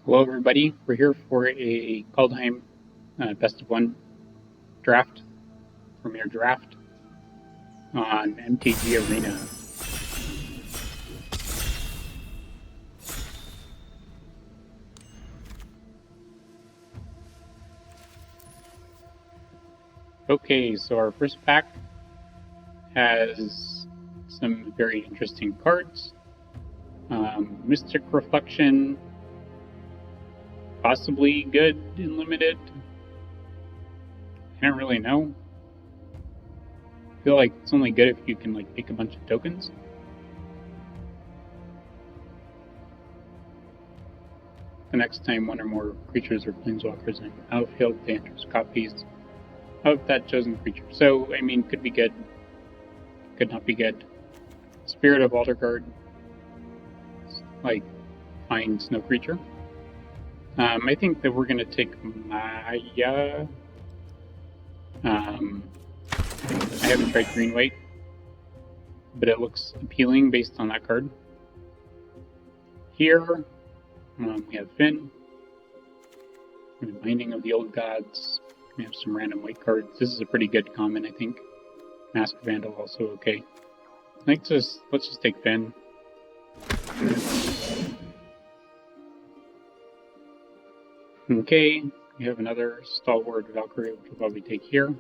Hello, everybody. We're here for a Kaldheim Best of One draft, premiere draft on MTG Arena. Okay, so our first pack has some very interesting cards. Mystic Reflection, possibly good in limited. I don't really know. I feel like it's only good if you can pick a bunch of tokens. The next time one or more creatures or planeswalkers in outfield, they enter copies of that chosen creature. So, I mean, could be good, could not be good. Spirit of Aldergard, find snow creature. I think that we're gonna take Maya. I haven't tried green white, but it looks appealing based on that card. Here, we have Finn, Binding of the Old Gods. We have some random white cards. This is a pretty good common, I think. Mask Vandal also okay. Let's just take Finn. Okay, we have another Stalwart Valkyrie, which we'll probably take here.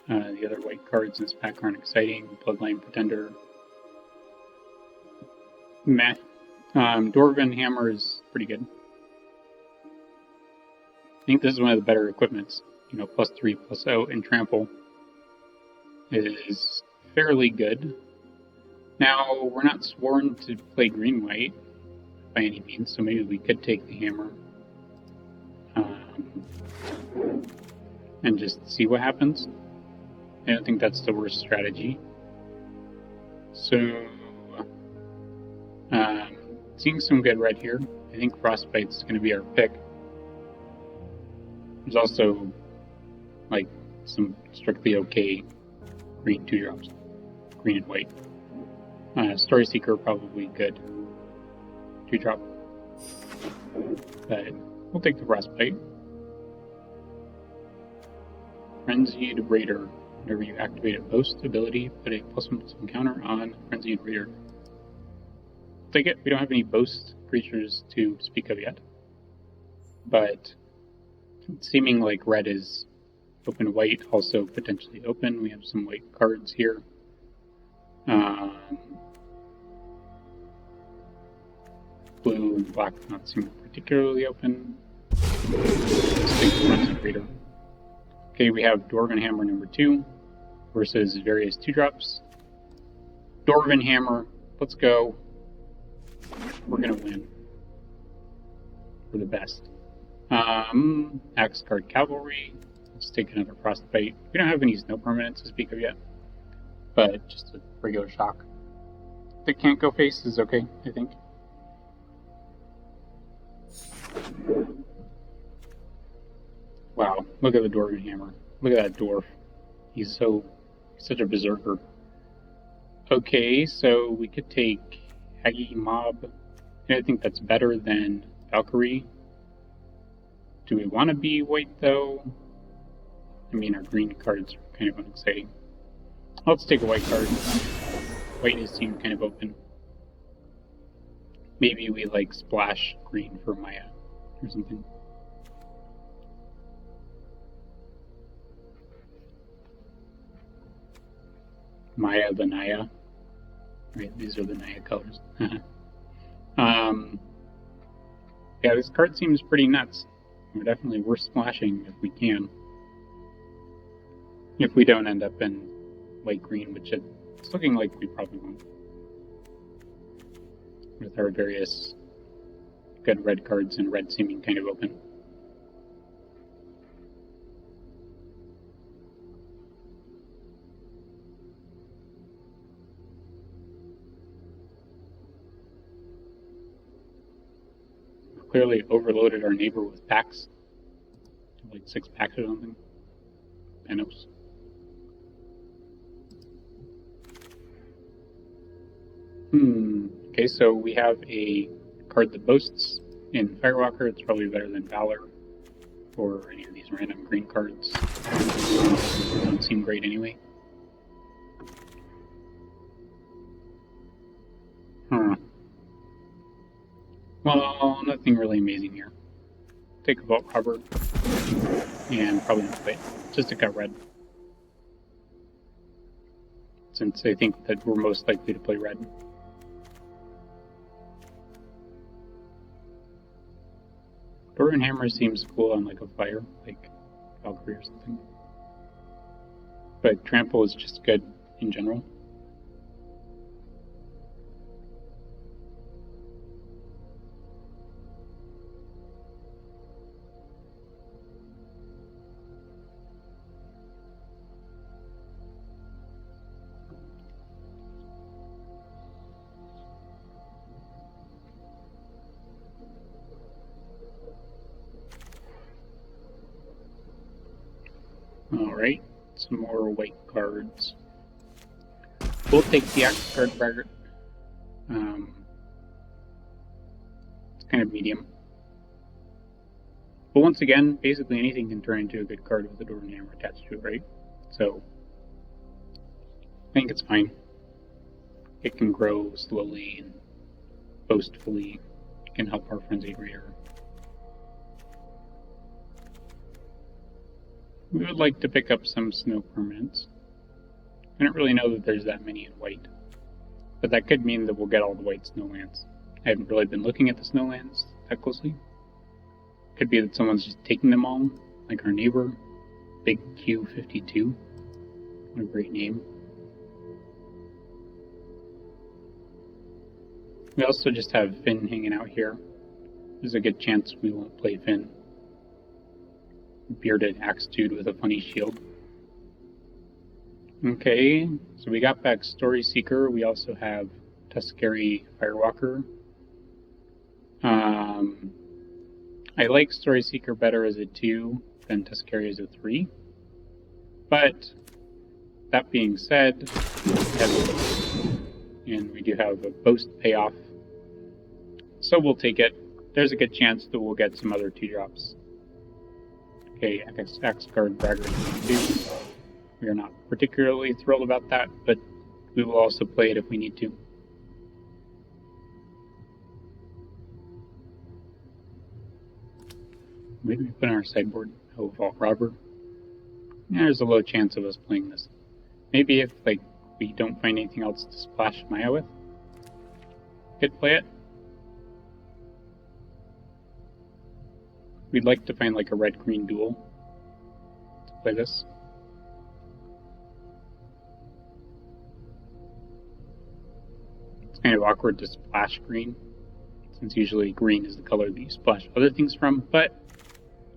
The other white cards in this pack aren't exciting. Bloodline Pretender. Meh. Dwarven Hammer is pretty good. I think this is one of the better equipments. +3, +0, and Trample is fairly good. Now, we're not sworn to play green-white by any means, so maybe we could take the hammer and just see what happens. I don't think that's the worst strategy. So, seeing some good red here. I think Frostbite's going to be our pick. There's also, some strictly okay green 2-drops. Green and white. Story Seeker, probably good 2-drop. But we'll take the Frostbite. Frenzied Raider. Whenever you activate a boast ability, put a +1/+1 counter on Frenzied Raider. Take it. We don't have any boast creatures to speak of yet. But seeming like red is open, white also potentially open. We have some white cards here. Blue and black not seem particularly open. Let's take the Frenzied Raider. Okay, we have Dwarven Hammer number 2 versus various 2-drops. Dwarven Hammer, let's go. We're gonna win. We're the best. Axe Card Cavalry. Let's take another Frostbite. We don't have any snow permanents to speak of yet, but just a regular shock. The Can't Go Face is okay, I think. Wow, look at the Dwarven Hammer. Look at that dwarf. He's such a berserker. Okay, so we could take Hagi Mob. I think that's better than Valkyrie. Do we want to be white, though? I mean, our green cards are kind of unexciting. Let's take a white card. White is seemed kind of open. Maybe we splash green for Maya or something. Maya the Naya. Right, these are the Naya colors. Yeah, this card seems pretty nuts. We're definitely worth splashing if we can. If we don't end up in white-green, which it's looking like we probably won't. With our various good red cards and red seeming kind of open. Clearly overloaded our neighbor with packs. 6 packs or something. Panos. Okay, so we have a card that boasts In Firewalker, it's probably better than Valor or any of these random green cards. Don't seem great anyway. Well, nothing really amazing here. Take a Vault Robber and probably not play it. Just to cut red. Since I think that we're most likely to play red. Dwarven Hammer seems cool on like a fire, like Valkyrie or something. But Trample is just good in general. Alright, some more white cards. We'll take the Axe Guard Braggart. It's kind of medium. But once again, basically anything can turn into a good card with a Dwarven Hammer attached to it, right? So, I think it's fine. It can grow slowly and boastfully. It can help our Frenzied Raider. We would like to pick up some snow permanents. I don't really know that there's that many in white, but that could mean that we'll get all the white snowlands. I haven't really been looking at the snowlands that closely. Could be that someone's just taking them all, like our neighbor, Big Q52. What a great name. We also just have Finn hanging out here. There's a good chance we won't play Finn. Bearded axe dude with a funny shield. Okay, so we got back Story Seeker. We also have Tuskeri Firewalker. I like Story Seeker better as a 2 than Tuskeri as a 3. But that being said, and we do have a boast payoff, so we'll take it. There's a good chance that we'll get some other 2-drops. Okay, Axe Guard Braggart 2. We are not particularly thrilled about that, but we will also play it if we need to. Where do we put on our sideboard? Oh, Vault Robber. Yeah, there's a low chance of us playing this. Maybe if we don't find anything else to splash Maya with, could play it. We'd like to find a red-green duel to play this. It's kind of awkward to splash green, since usually green is the color that you splash other things from, but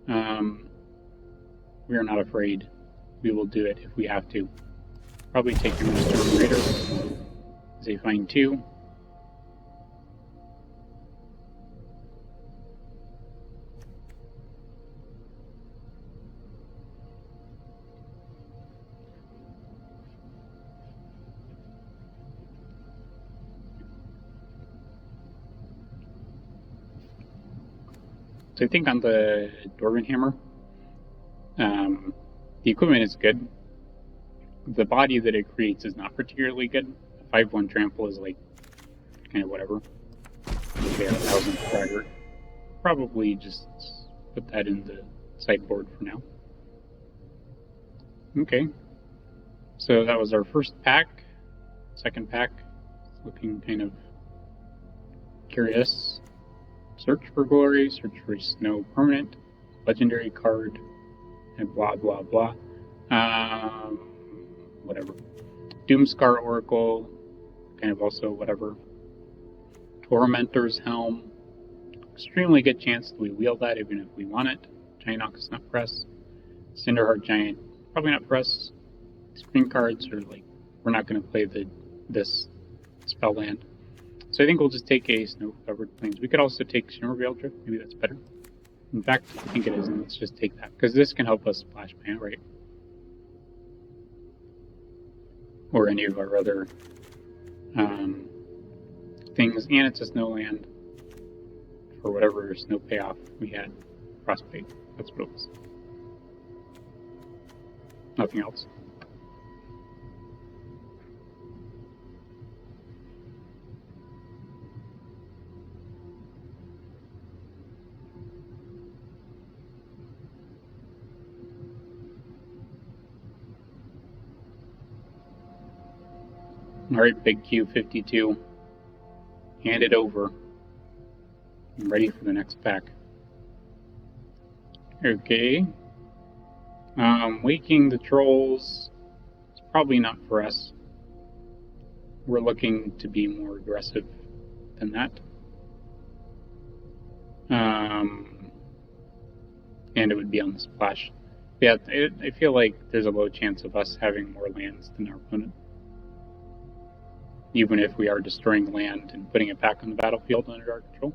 we are not afraid. We will do it if we have to. Probably take your Storm Raider as a fine 2. So I think on the Dwarven Hammer, the equipment is good. The body that it creates is not particularly good. A 5/1 trample is kind of whatever. Okay, 1,000 Braggart. Probably just put that in the sideboard for now. Okay. So that was our first pack. Second pack, looking kind of curious. Search for glory, search for snow permanent, legendary card, and blah blah blah. Whatever. Doomscar Oracle, kind of also whatever. Tormentor's Helm. Extremely good chance that we wield that even if we want it. Giant Ox not press. Cinderheart Giant, probably not press. Screen cards are we're not going to play this spell land. So I think we'll just take a Snow-Covered Plains. We could also take Shimmervale Drift. Maybe that's better. In fact, I think it is, and let's just take that. Because this can help us splash mana, right? Or any of our other things. And it's a Snowland for whatever snow payoff we had. Frostbite. That's what it was. Nothing else. Alright, Big Q52. Hand it over. I'm ready for the next pack. Okay. Waking the trolls is probably not for us. We're looking to be more aggressive than that. And it would be on the splash. Yeah, I feel like there's a low chance of us having more lands than our opponent. Even if we are destroying land and putting it back on the battlefield under our control.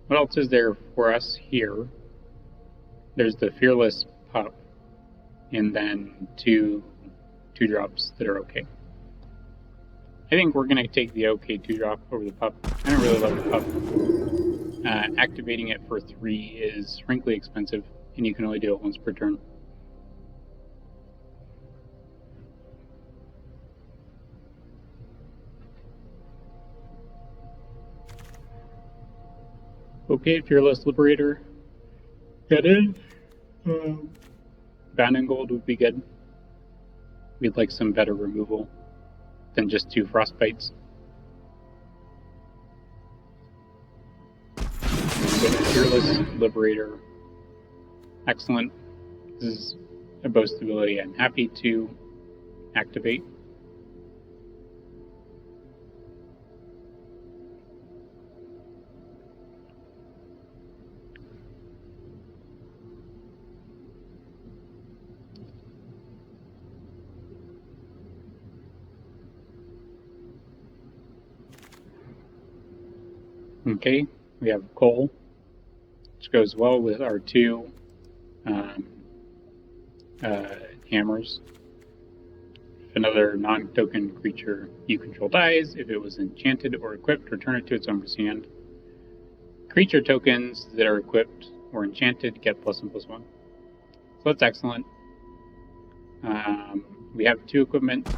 What else is there for us here? There's the Fearless Pup, and then two drops that are okay. I think we're going to take the okay 2-drop over the Pup. I don't really love the Pup. Activating it for 3 is frankly expensive, and you can only do it once per turn. Okay, Fearless Liberator. Get in. Bound Gold would be good. We'd like some better removal than just 2 Frostbites. Fearless Liberator. Excellent. This is a boast ability I'm happy to activate. Okay, we have coal, which goes well with our 2 hammers. If another non-token creature you control dies, if it was enchanted or equipped, return it to its owner's hand. Creature tokens that are equipped or enchanted get +1/+1. So that's excellent. We have 2 equipment.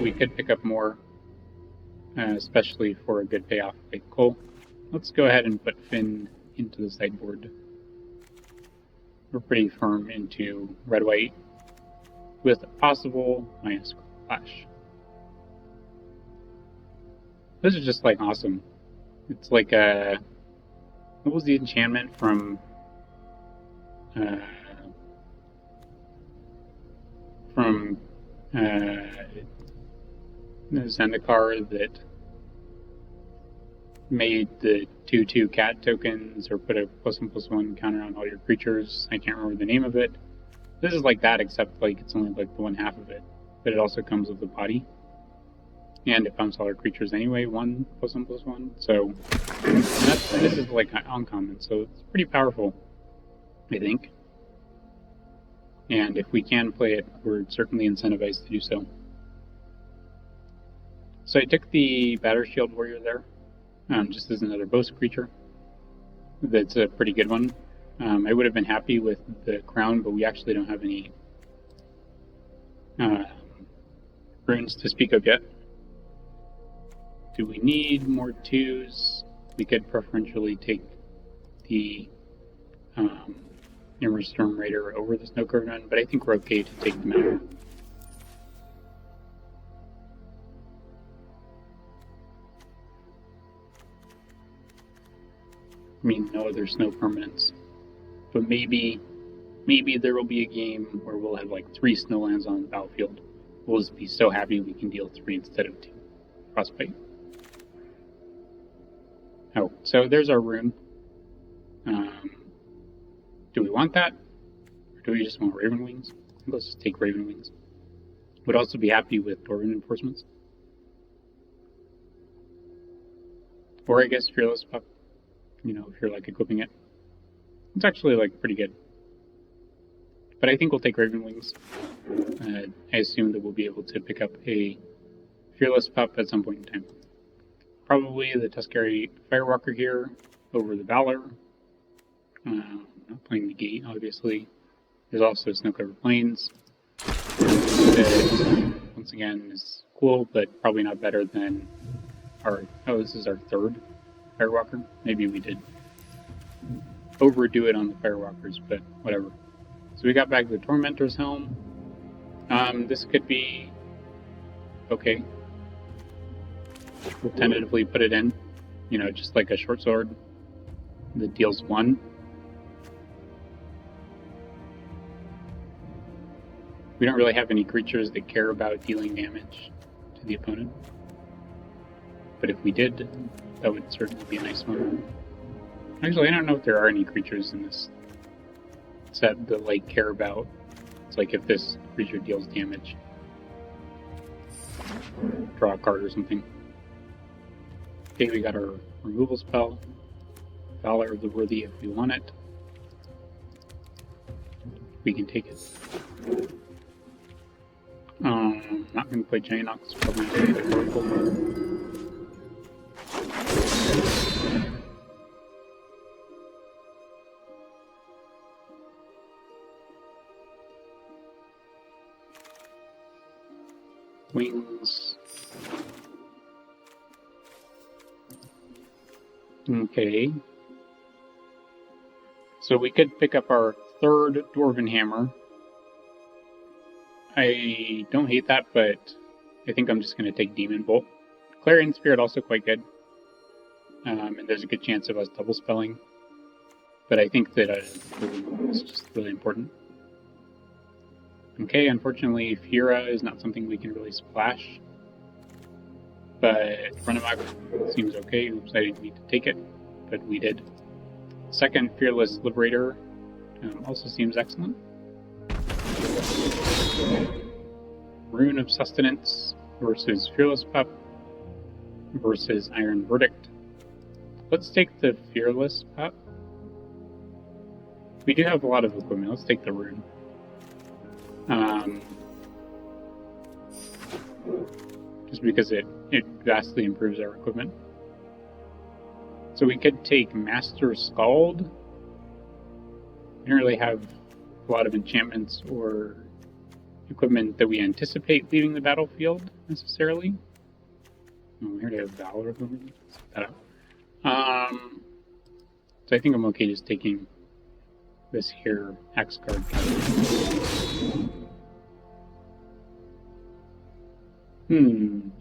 We could pick up more. Especially for a good payoff like coal. Let's go ahead and put Finn into the sideboard. We're pretty firm into red-white with a possible minus flash. This is just like awesome. It's like a... What was the enchantment from Zendikar that made the 2/2 cat tokens or put a +1/+1 counter on all your creatures. I can't remember the name of it. This is like that, except like it's only like the 1/2 of it, but it also comes with the body, and it bumps all our creatures anyway. 1 +1/+1. So this is like uncommon, so it's pretty powerful, I think. And if we can play it, we're certainly incentivized to do so. So I took the Batter Shield Warrior there. Just as another boast creature. That's a pretty good one. I would have been happy with the crown, but we actually don't have any runes to speak of yet. Do we need more 2s? We could preferentially take the Nimmer Storm Raider over the Snow Curtain, but I think we're okay to take them out. I mean, no other snow permanents. But maybe there will be a game where we'll have like 3 snowlands on the battlefield. We'll just be so happy we can deal 3 instead of 2. Frostbite. Oh, so there's our rune. Do we want that? Or do we just want Raven Wings? Let's just take Raven Wings. Would also be happy with Dwarven Reinforcements. Or I guess Fearless Pup. You know, if you're like equipping it. It's actually like pretty good. But I think we'll take Raven Wings. I assume that we'll be able to pick up a Fearless Pup at some point in time. Probably the Tuskegee Firewalker here over the Valor. Not playing the Gate, obviously. There's also Snow-Covered Plains. That, once again, is cool, but probably not better than our... Oh, this is our third Firewalker. Maybe we did overdo it on the Firewalkers, but whatever. So we got back the Tormentor's Helm. This could be okay. We'll tentatively put it in. You know, just like a short sword that deals 1. We don't really have any creatures that care about dealing damage to the opponent. But if we did, that would certainly be a nice one. Actually, I don't know if there are any creatures in this set that, like, care about. It's like if this creature deals damage. Draw a card or something. Okay, we got our removal spell. Valor of the Worthy if we want it. We can take it. Not going to play Giant Ox, probably play the Oracle. Wings. Okay. So we could pick up our third Dwarven Hammer. I don't hate that, but I think I'm just going to take Demon Bolt. Clarion Spirit also quite good. And there's a good chance of us double spelling. But I think that it's just really important. Okay, unfortunately, Fira is not something we can really splash. But Runabout seems okay. Oops, I didn't need to take it, but we did. Second, Fearless Liberator also seems excellent. Rune of Sustenance versus Fearless Pup versus Iron Verdict. Let's take the Fearless Pup. We do have a lot of equipment. Let's take the Rune. Just because it vastly improves our equipment. So we could take Master Scald. We don't really have a lot of enchantments or equipment that we anticipate leaving the battlefield, necessarily. Oh, we already have Valor equipment. Let's put that out. So I think I'm okay just taking this here Hex card.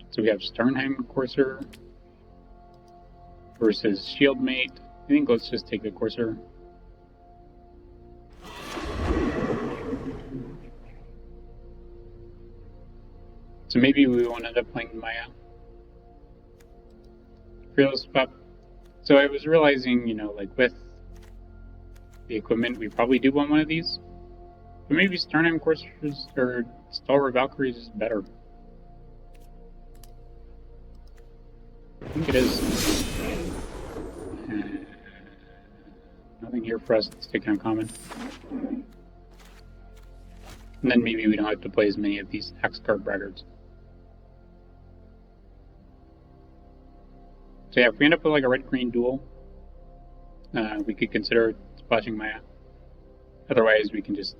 So we have Starnheim Courser versus Shieldmate. I think let's just take the Courser. So maybe we won't end up playing Maya. Fearless Pup. So I was realizing, you know, like with the equipment, we probably do want one of these. But maybe Starnheim Coursers or Stalwart Valkyries is better. I think it is. Nothing here for us. Let's take it uncommon. And then maybe we don't have to play as many of these Hex card braggarts. So yeah, if we end up with like a red-green duel, we could consider splashing Maya. Otherwise, we can just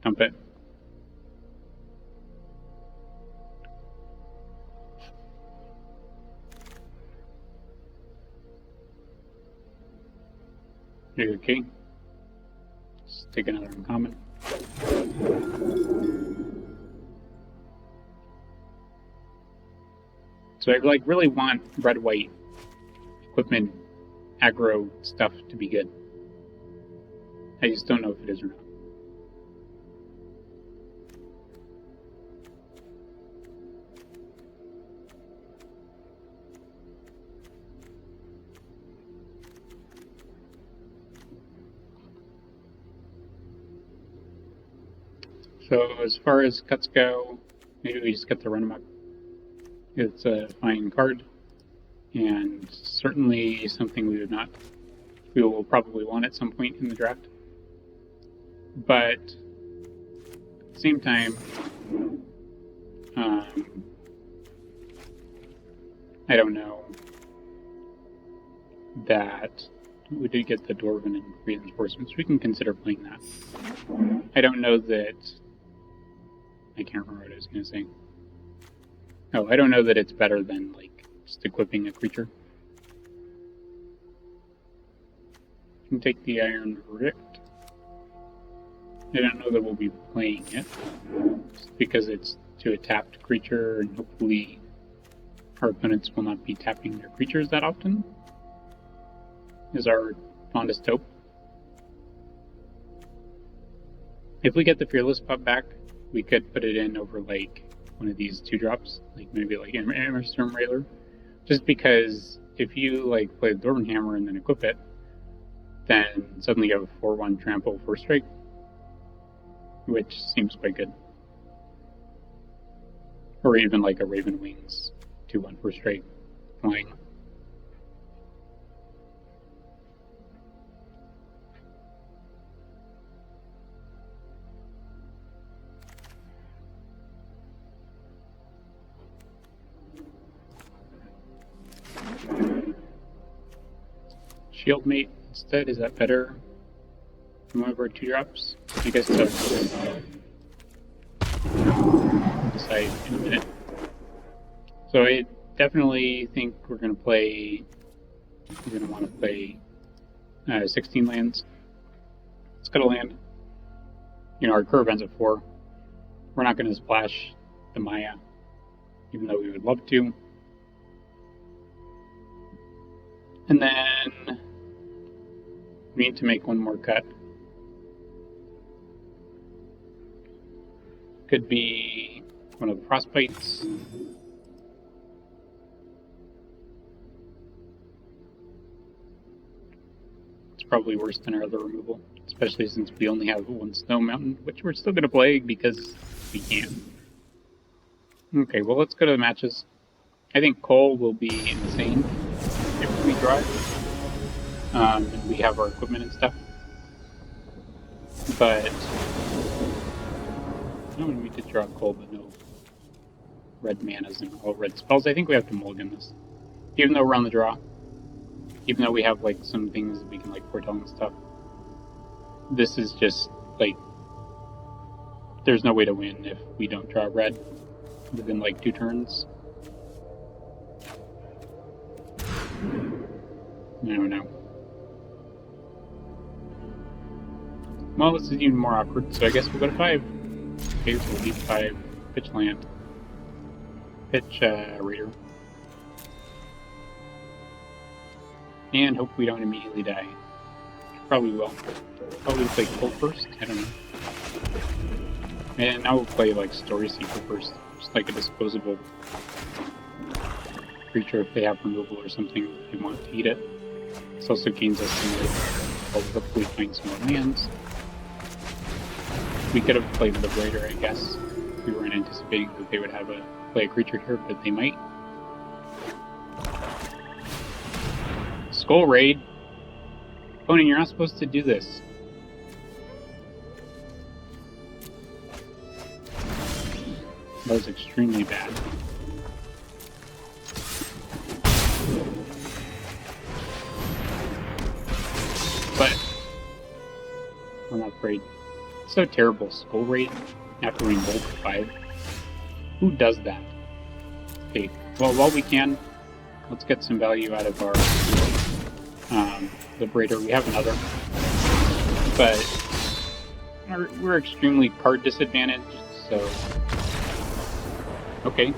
dump it. Okay. Let's take another uncommon. So I like really want red-white equipment aggro stuff to be good. I just don't know if it is or not. So as far as cuts go, maybe we just get the Runabout. It's a fine card, and certainly something we will probably want at some point in the draft. But at the same time, I don't know. that we did get the Dwarven and Reinforcements. We can consider playing that. I don't know that... I can't remember what I was going to say. Oh, I don't know that it's better than, like, just equipping a creature. You can take the Iron Rift. I don't know that we'll be playing it, just because it's to a tapped creature, and hopefully our opponents will not be tapping their creatures that often, is our fondest hope. If we get the Fearless Pup back, we could put it in over, like, one of these 2-drops, like maybe like Storm Railer, just because if you, like, play the Dwarven Hammer and then equip it, then suddenly you have a 4-1 trample for strike, which seems quite good. Or even like a Raven Wings 2-1 for strike flying. Shield Mate instead, is that better than one of our 2-drops? I guess so. I'll decide in a minute. So I definitely think we're going to want to play 16 lands. Let's go to land. You know, our curve ends at 4. We're not going to splash the Maya, even though we would love to. And then we need to make one more cut. Could be one of the Frostbites. It's probably worse than our other removal, especially since we only have one Snow Mountain, which we're still going to play because we can. Okay, well, let's go to the matches. I think Cole will be insane if we drive. And we have our equipment and stuff. But no, we did draw Cole, but no red manas and all red spells. I think we have to mulligan this. Even though we're on the draw. Even though we have like some things that we can like foretell and stuff. This is just like there's no way to win if we don't draw red within like 2 turns. I don't know. Well, this is even more awkward, so I guess we'll go to 5. Okay, so we'll leave 5. Pitch land. Pitch Raider. And hope we don't immediately die. Probably will. Probably play Cole first? I don't know. And now we'll play like Story Seeker first. Just like a disposable creature if they have removal or something. If they want to eat it. This also gains us some life. I'll hopefully find some more lands. We could have played Liberator, I guess. We weren't anticipating that they would have play a creature here, but they might. Skull Raid. Opponent, you're not supposed to do this. That was extremely bad. But I'm not afraid. It's so terrible. Skull Raid after we rolled 5. Who does that? Okay, well, while we can, let's get some value out of our Liberator. We have another, but we're extremely card disadvantaged, so... Okay,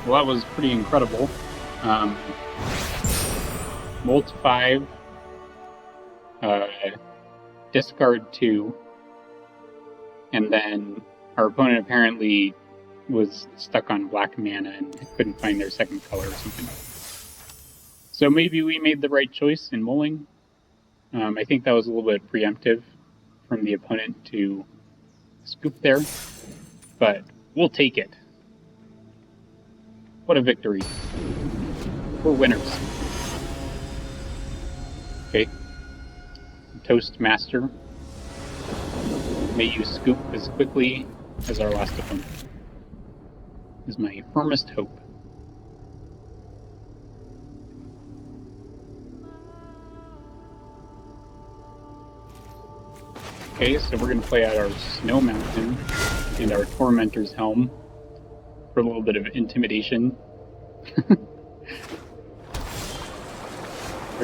well that was pretty incredible. Molt 5, discard 2, and then our opponent apparently was stuck on black mana and couldn't find their second color or something. So maybe we made the right choice in mulling. I think that was a little bit preemptive from the opponent to scoop there, but we'll take it. What a victory. We're winners. Okay. Toastmaster. May you scoop as quickly as our last opponent. Is my firmest hope. Okay, so we're going to play out our Snow Mountain and our Tormentor's Helm for a little bit of intimidation. We're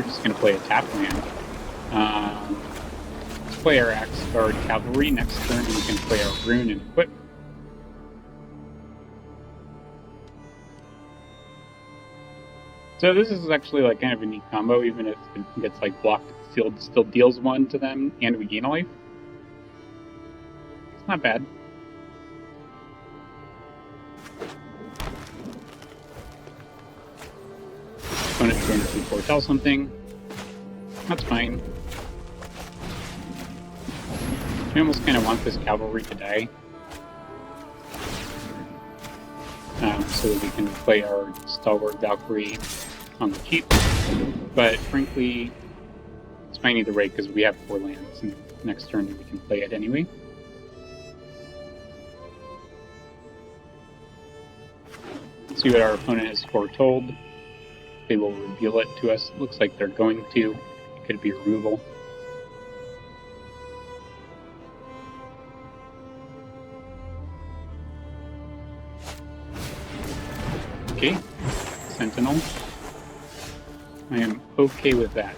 just going to play a tap land. Let's play our Axe Guard Cavalry. Next turn we can play our Rune and equip. So this is actually like kind of a neat combo, even if it gets like blocked, it still deals 1 to them, and we gain a life. It's not bad. Opponent's going to foretell something. That's fine. We almost kind of want this cavalry to die. So that we can play our Stalwart Valkyrie on the cheap. But frankly, it's fine either way because we have 4 lands, and next turn we can play it anyway. Let's see what our opponent has foretold. They will reveal it to us. Looks like they're going to. It could be removal. Okay, Sentinel. I am okay with that.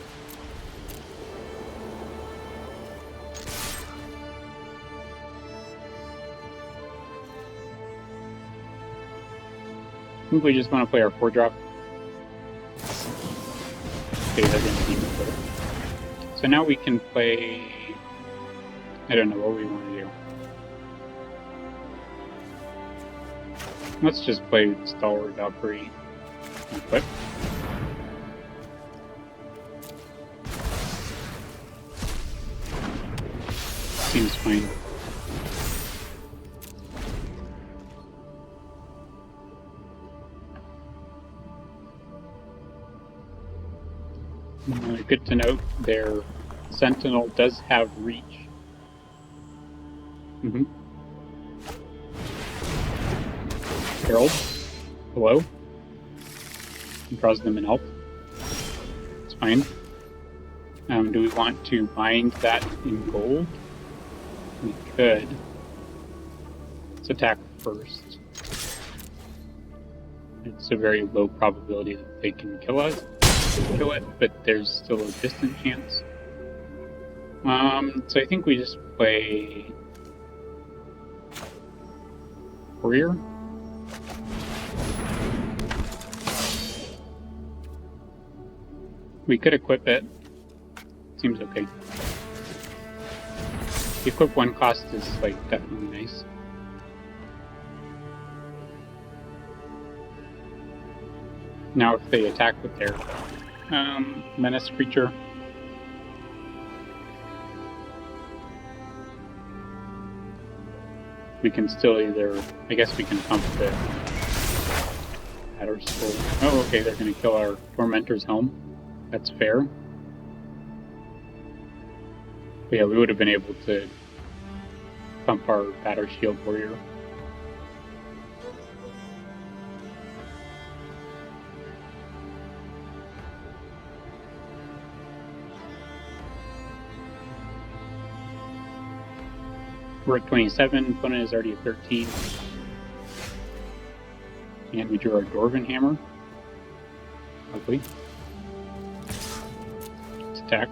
I think we just want to play our 4-drop. Okay, they're going to be better. So now we can play... I don't know what we want to do. Let's just play Stalwart Valkyrie and equip. Seems fine. Good to note, their Sentinel does have reach. Herald. Hello. It draws them an elf. It's fine. Do we want to bind that in gold? We could. Let's attack first. It's a very low probability that they can kill it, but there's still a distant chance. So I think we just play Warrior. We could equip it. Seems okay. The equip 1 cost is like definitely nice. Now if they attack with their menace creature, we can still either, I guess we can pump the Adder's Skull. Oh, okay, they're going to kill our Tormentor's Helm. That's fair. But yeah, we would have been able to pump our Batter Shield Warrior. We're at 27, opponent is already at 13. And we drew our Dwarven Hammer. Ugly. Let's attack.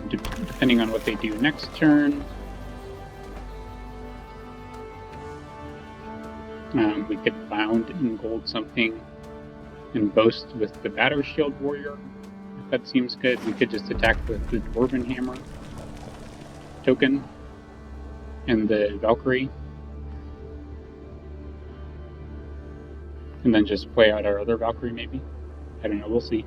Depending on what they do next turn, we could bound in gold something and boast with the Batter Shield Warrior. If that seems good, we could just attack with the Dwarven Hammer token and the Valkyrie. And then just play out our other Valkyrie maybe. I don't know, we'll see.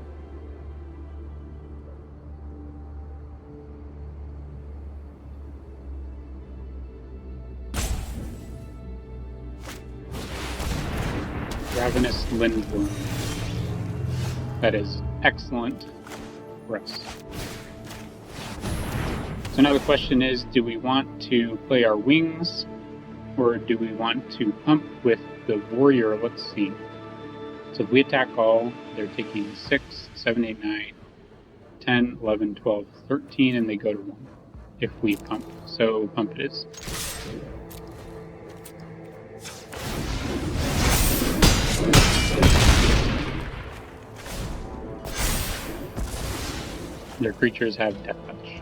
Ravenous Lindworm. That is excellent for us. So now the question is, do we want to play our wings Or do we want to pump with the warrior? Let's see. So if we attack all, they're taking 6, 7, 8, 9, 10, 11, 12, 13, and they go to 1 if we pump. So pump it is. Their creatures have death touch.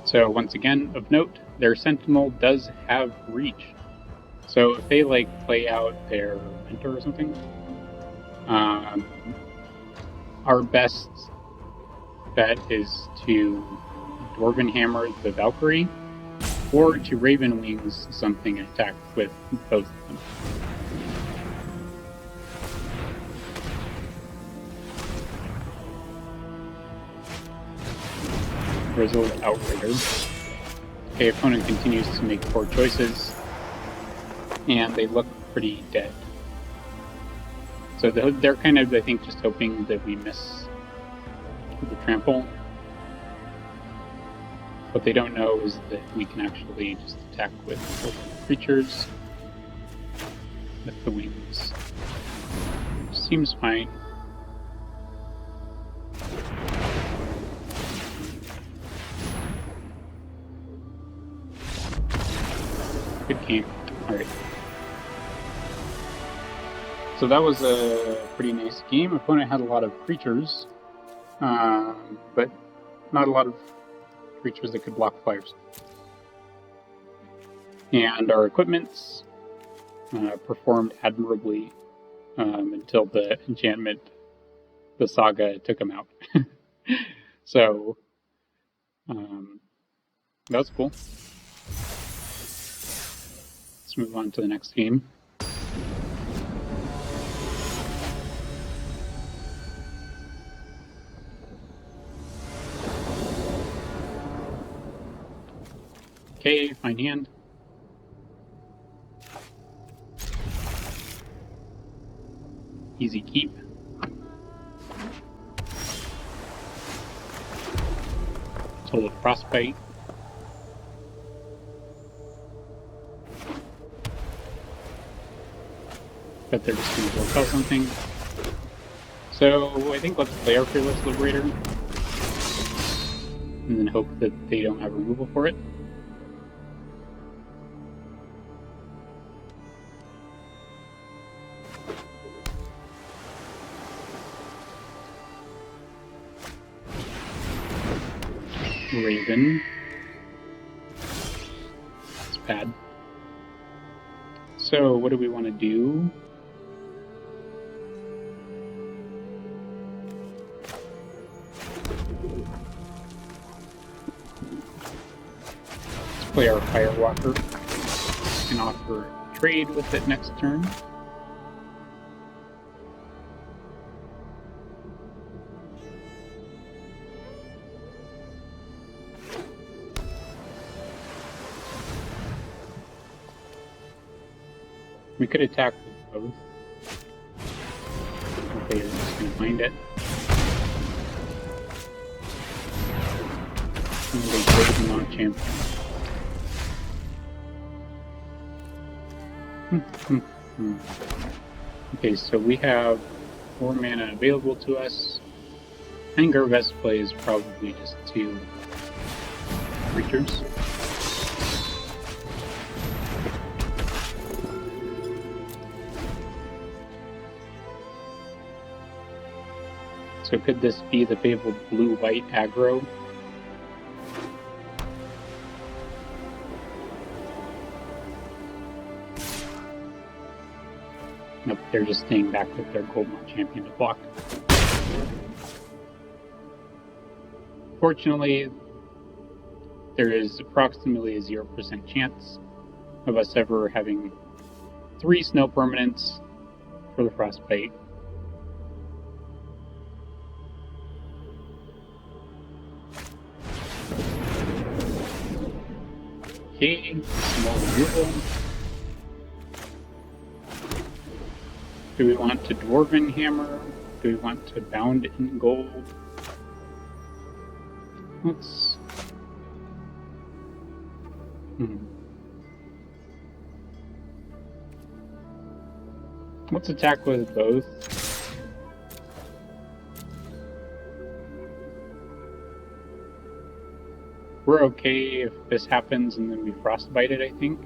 So once again, of note, their Sentinel does have reach. So if they like play out their mentor or something, our best bet is to Dwarven Hammer the Valkyrie, or to Raven Wings something and attack with both of them. Grizzled Outrider. Okay, opponent continues to make poor choices, and they look pretty dead. So they're kind of, I think, just hoping that we miss the trample. What they don't know is that we can actually just attack with creatures with the wings. Seems fine. Good game. Alright. So that was a pretty nice game. Opponent had a lot of creatures, but not a lot of creatures that could block fires. And our equipments performed admirably until the enchantment, the saga, took them out. So that was cool. Let's move on to the next game. Okay, fine hand. Easy keep. Total Frostbite. But they're just going to work out something. So I think let's play our Fearless Liberator. And then hope that they don't have removal for it. Raven. It's bad. So what do we want to do? Let's play our Firewalker and offer trade with it next turn. We could attack with both. Okay, they're just going to find it. And they trade non-champion. Okay, so we have 4 mana available to us. I think our best play is probably just 2 creatures. So could this be the fabled blue-white aggro? Nope, they're just staying back with their Goldmont champion to block. Fortunately, there is approximately a 0% chance of us ever having 3 snow permanents for the Frostbite. Okay, small removal. Do we want to Dwarven Hammer? Do we want to Bound in Gold? Let's... Let's attack with both. We're okay if this happens and then we frostbite it, I think.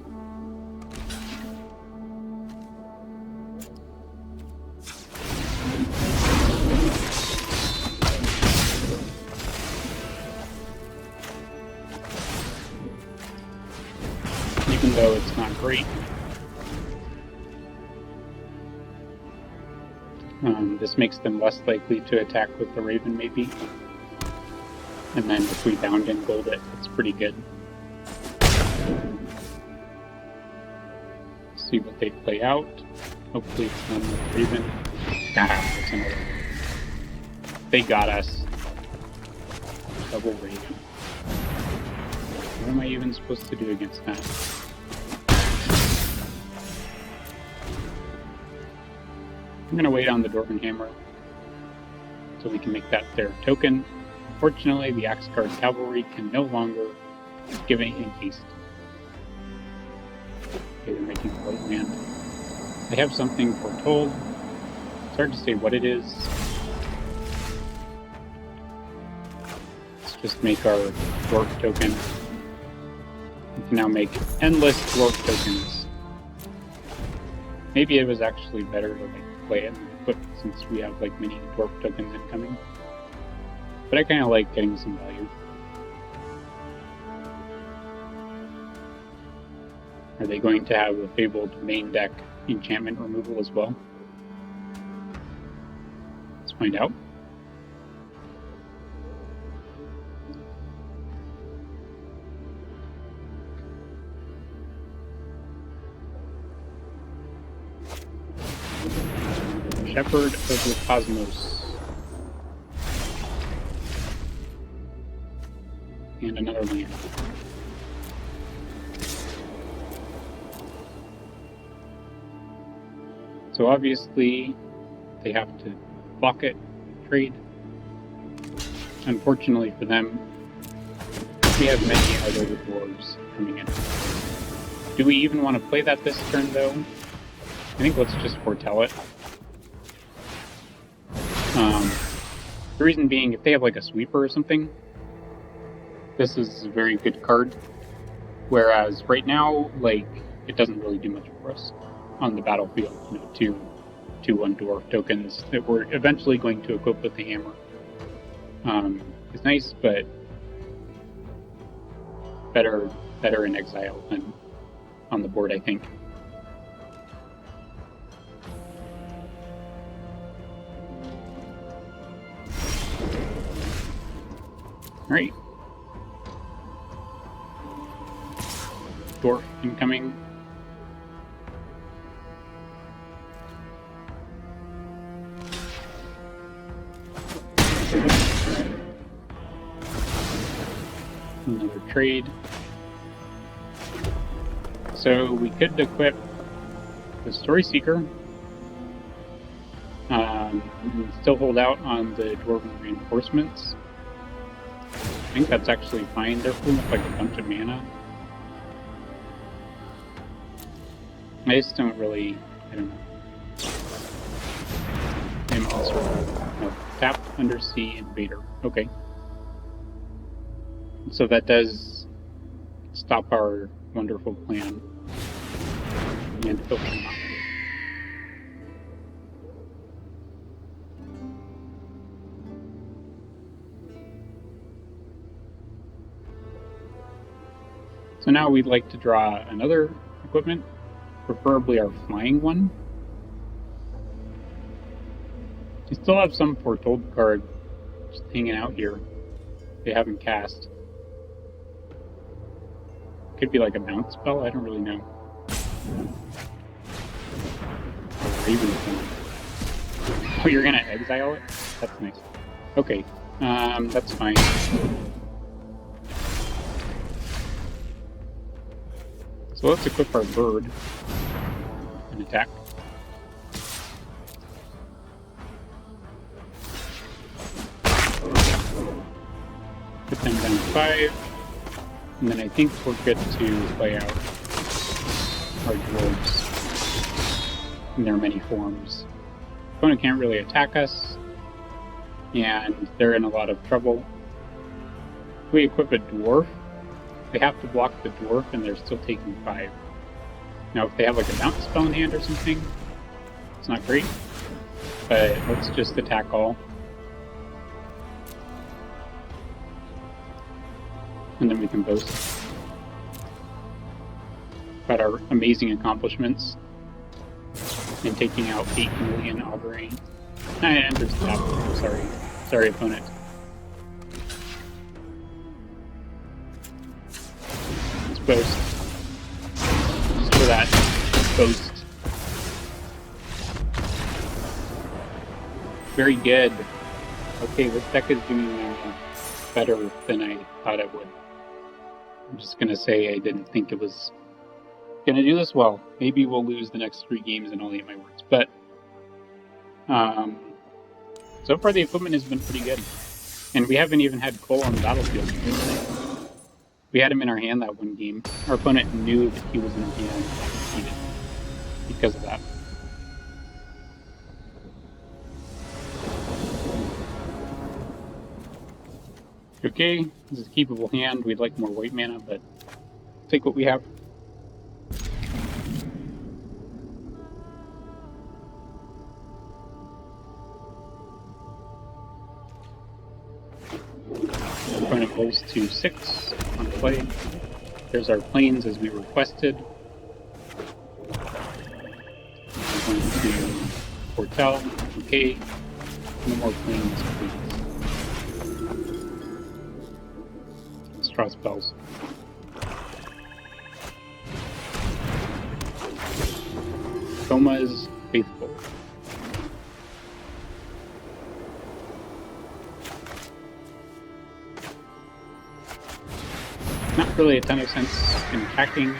Even though it's not great. This makes them less likely to attack with the Raven, maybe. And then if we bound and gold it, it's pretty good. See what they play out. Hopefully it's not with Raven. It's another one. They got us. Double Raven. What am I even supposed to do against that? I'm gonna wait on the Dwarven Hammer so we can make that their token. Unfortunately, the Axe Guard Cavalry can no longer give anything haste. Okay, they're making a white land. They have something foretold. It's hard to say what it is. Let's just make our dwarf token. We can now make endless dwarf tokens. Maybe it was actually better to play it and equip since we have many dwarf tokens incoming. But I kind of like getting some value. Are they going to have a fabled main deck enchantment removal as well? Let's find out. Shepherd of the Cosmos. And another land. So obviously, they have to block it, trade. Unfortunately for them, we have many other dwarves coming in. Do we even want to play that this turn, though? I think let's just foretell it. The reason being, if they have a sweeper or something, this is a very good card. Whereas right now, it doesn't really do much for us on the battlefield. 2/1 dwarf tokens that we're eventually going to equip with the hammer. It's nice, but better in exile than on the board, I think. Alright. Dwarf incoming. Another trade. So we could equip the Story Seeker. Still hold out on the Dwarven Reinforcements. I think that's actually fine. They're pulling up a bunch of mana. I just don't really... I don't know. I'm also... No, tap Undersea Invader. Okay. So that does stop our wonderful plan. And filter them out. So now we'd like to draw another equipment, preferably our flying one. We still have some Foretold card just hanging out here. They haven't cast. Could be like a bounce spell, I don't really know. Raven. Oh, you're gonna exile it? That's nice. Okay, that's fine. So let's equip our bird and attack. Put them down to 5. And then I think we're good to play out our dwarves in their many forms. Opponent can't really attack us, and they're in a lot of trouble. If we equip a dwarf, they have to block the dwarf and they're still taking 5. Now if they have like a bounce spell in hand or something, it's not great, but let's just attack all. And then we can boast about our amazing accomplishments in taking out 8 million augury. I entered the top. Sorry, opponent. Let's boast. Just for that boast. Very good. Okay, this deck is doing better than I thought it would. I'm just gonna say I didn't think it was gonna do this well. Maybe we'll lose the next 3 games and I'll eat my words. But so far the equipment has been pretty good. And we haven't even had Cole on the battlefield. We had him in our hand that one game. Our opponent knew that he was in our hand and succeeded because of that. Okay, this is a keepable hand. We'd like more white mana, but take what we have. Opponent rolls to 6 on play. There's our planes as we requested. I'm going to foretell. Okay, no more planes, please. Draw spells. Thoma's Faithful. Not really a ton of sense in attacking.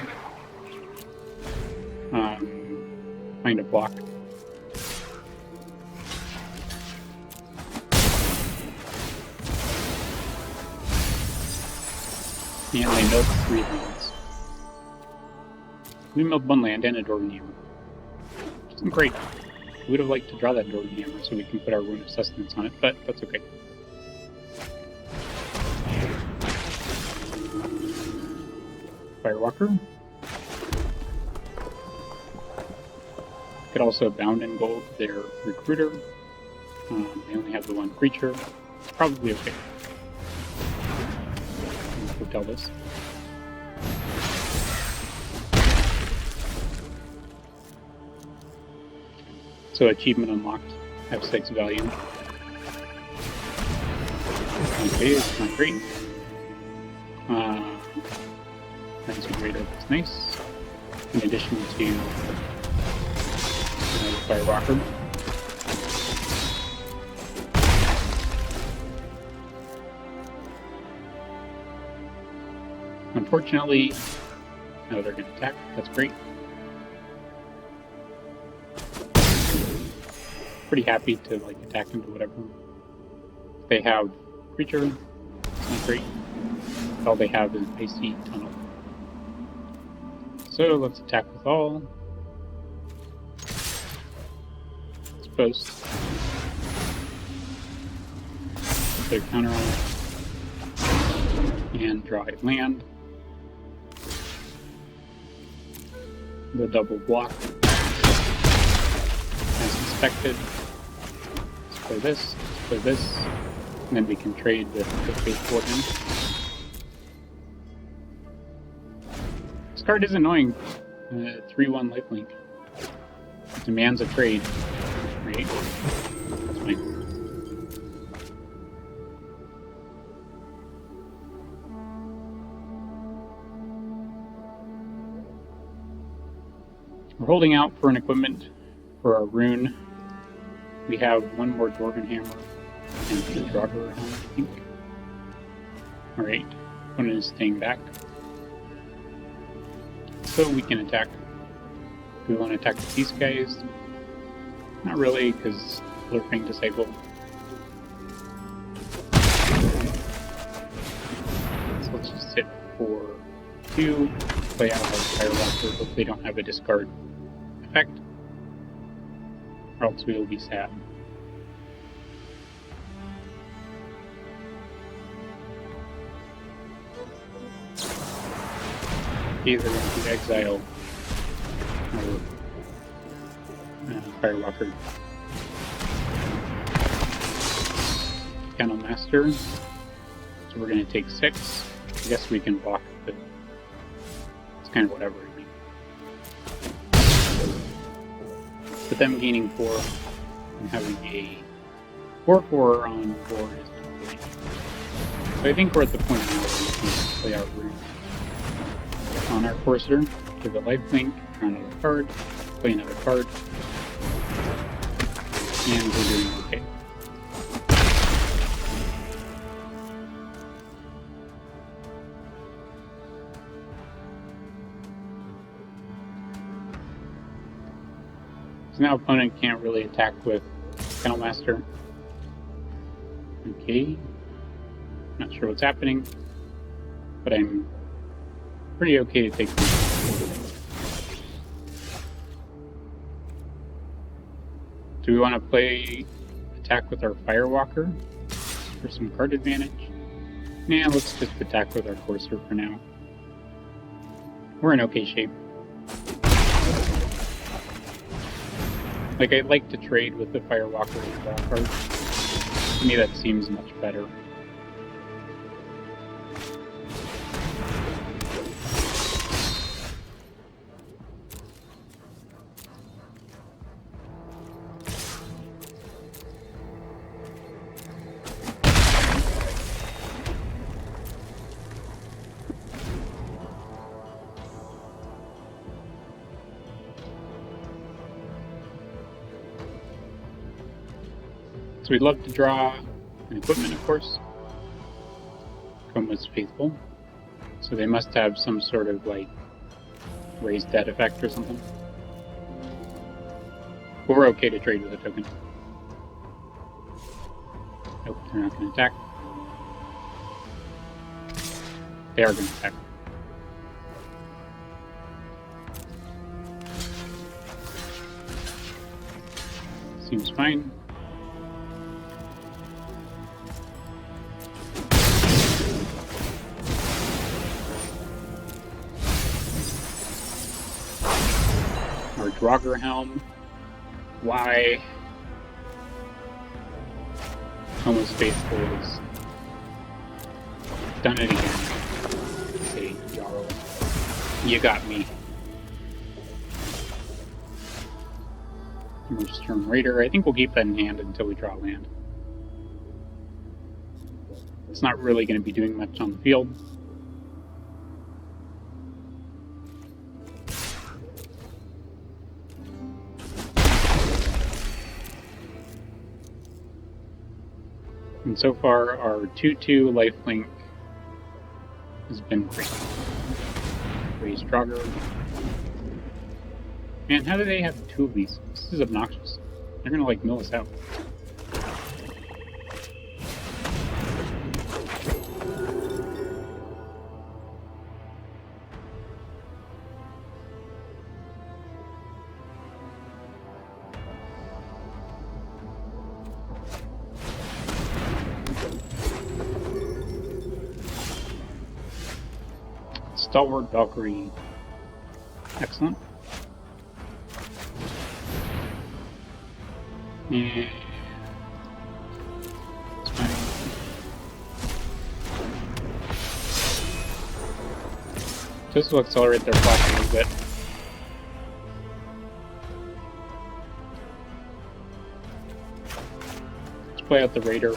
Find a block. And I milled 3 lands. We milled 1 land and a Dorgan Hammer. Which isn't great. We would have liked to draw that Dorgan Hammer so we can put our Rune of Sustenance on it, but that's okay. Firewalker. Could also bound in gold their Recruiter. They only have the 1 creature. It's probably okay. Tell this. So achievement unlocked. Have 6 value. Okay, it's not great. That's a great it's nice. In addition to the Firewalker. Unfortunately, no, they're going to attack. That's great. Pretty happy to like attack into whatever. If they have creature, it's not great. All they have is Icy Tunnel. So let's attack with all. Let's post. Put a counter on it. And draw a land. The double block as expected. Let's play this, and then we can trade with the Faithful again. This card is annoying. 3/1 lifelink. It demands a trade. Right? That's fine. We're holding out for an equipment for our rune. We have 1 more Dwarven Hammer and the Draugr Helm, I think. Alright, opponent is staying back. So we can attack. Do we want to attack these guys? Not really, because they're paying disciple. it for 2, play out our Firewalker. Hope they don't have a discard effect, or else we will be sad. Either going to exile or Firewalker. Candlemaster. So we're going to take 6. I guess we can block, but it's kind of whatever. I mean. But them gaining 4 and having a 4/4 on board is not great. So I think we're at the point now where we can play our route on our Courser, give a lifelink, draw another card, play another card, and we're doing okay. So now opponent can't really attack with Kaldheim. Okay. Not sure what's happening, but I'm pretty okay to take this. Do we want to play attack with our Firewalker for some card advantage? Nah, let's just attack with our Courser for now. We're in okay shape. Like, I'd like to trade with the Firewalker and draw cards. To me, that seems much better. So we'd love to draw an equipment, of course. Coma's faithful. So they must have some sort of, like, raised dead effect or something. But we're okay to trade with a token. Nope, they're not going to attack. They are going to attack. Seems fine. Our Draugr Helm. Why? Almost faithful is done it again. Okay, Jarl. You got me. Storm Raider. I think we'll keep that in hand until we draw land. It's not really going to be doing much on the field. And so far, our 2/2 lifelink has been great. Raise Draugr. Man, how do they have 2 of these? This is obnoxious. They're gonna, like, mill us out. Stalwart Valkyrie. Excellent. Yeah. It's fine. Just will accelerate their clock a little bit. Let's play out the Raider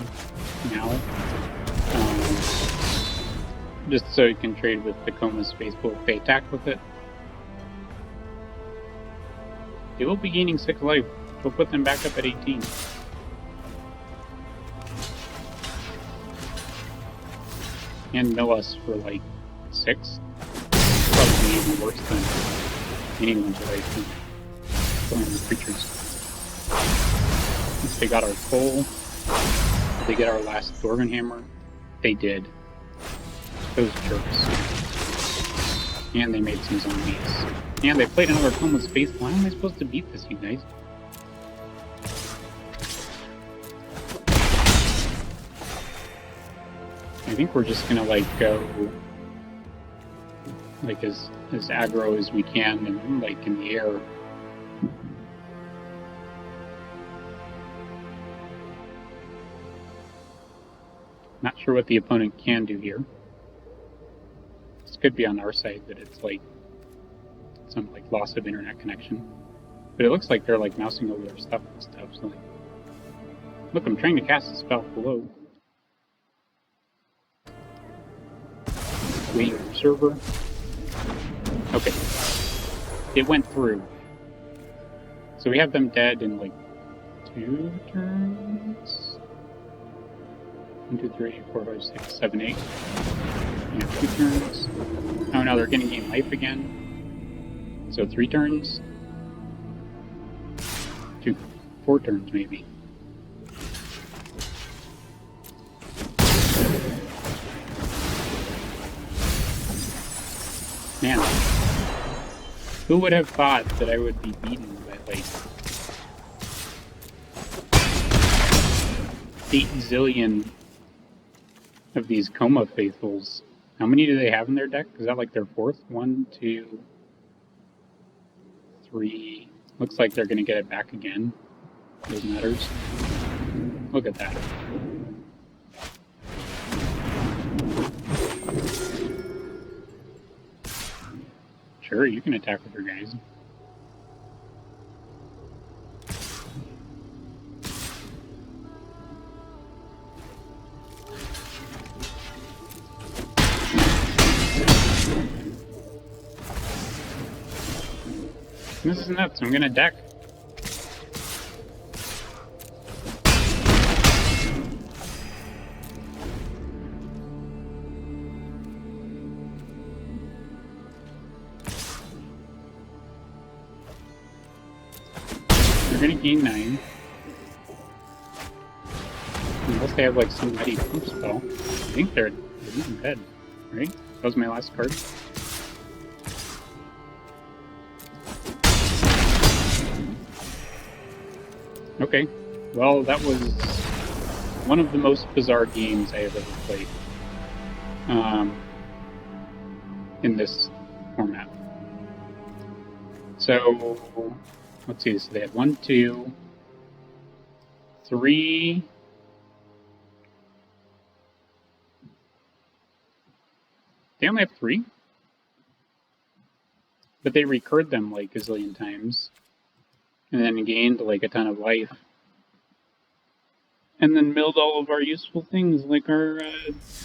now. Just so you can trade with Tacoma's Faithful if they attack with it. They will be gaining 6 life. We'll put them back up at 18. And mill us for like 6. Probably even worse than anyone's life than killing the creatures. If they got our Toll, did they get our last Dorgan Hammer? They did. Those jerks. And they made some zombies. And they played another Homeless Faithful. How am I supposed to beat this, you guys? I think we're just gonna like go like as aggro as we can and like in the air. Not sure what the opponent can do here. This could be on our side that it's like some like loss of internet connection. But it looks like they're like mousing over their stuff and stuff, so like, look, I'm trying to cast a spell below. Waiting for server. Okay. It went through. So we have them dead in like 2 turns? 1, 2, 3, 4, 5, 6, 7, 8. Yeah, 2 turns. Oh no, they're gonna gain life again. So 3 turns. 4 turns maybe. Man, who would have thought that I would be beaten by like 8 zillion of these Coma Faithfuls? How many do they have in their deck? Is that like their 4th? 1, 2, 3. Looks like they're gonna get it back again. Those matters. Look at that. Sure, you can attack with your guys. This is nuts, I'm gonna deck. They're gonna gain 9. Unless they have like some mighty pump spell. I think they're even dead, right? That was my last card. Okay, well that was one of the most bizarre games I have ever played in this format. So, let's see, so they had 1, 2, 3... They only have 3? But they recurred them like a zillion times. And then gained like a ton of life. And then milled all of our useful things like our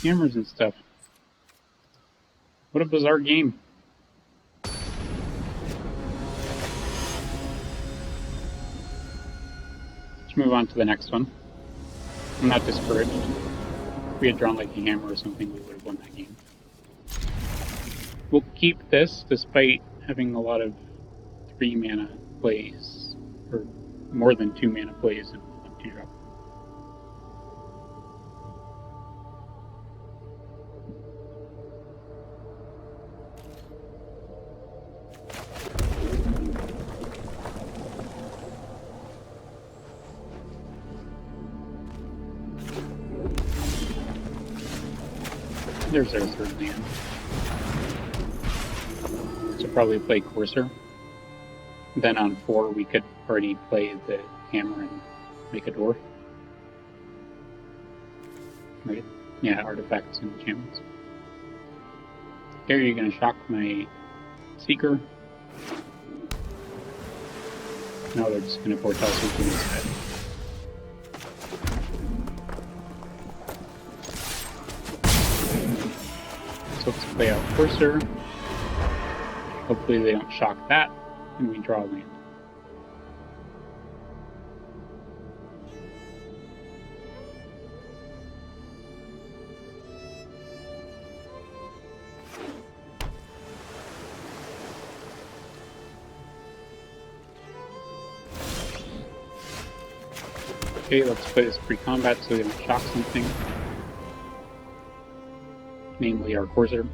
hammers and stuff. What a bizarre game. Let's move on to the next one. I'm not discouraged. If we had drawn like a hammer or something, we would have won that game. We'll keep this despite having a lot of 3 mana plays. Or more than 2 mana plays in 1/2 drop. There's our 3rd land. So probably play Courser. Then on 4 we could already play the hammer and make a dwarf. Right? Yeah, artifacts and enchantments. Here you're gonna shock my Seeker. Now they're just gonna foretell something instead. So let's play out Courser. Hopefully they don't shock that, and we draw land. Okay, let's play this pre-combat so they don't shock something. namely our Corsair.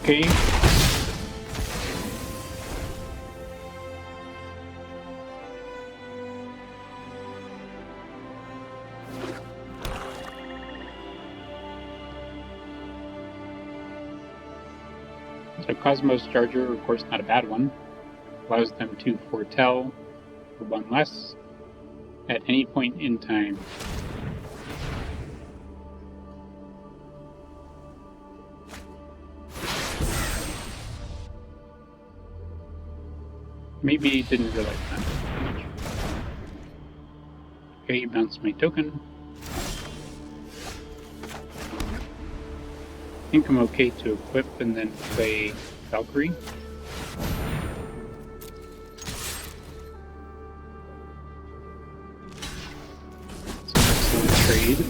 Okay. So Cosmos Charger, of course not a bad one, allows them to foretell for one less at any point in time. Maybe didn't realize that. Okay, bounce my token. I think I'm okay to equip and then play Valkyrie. It's an excellent trade.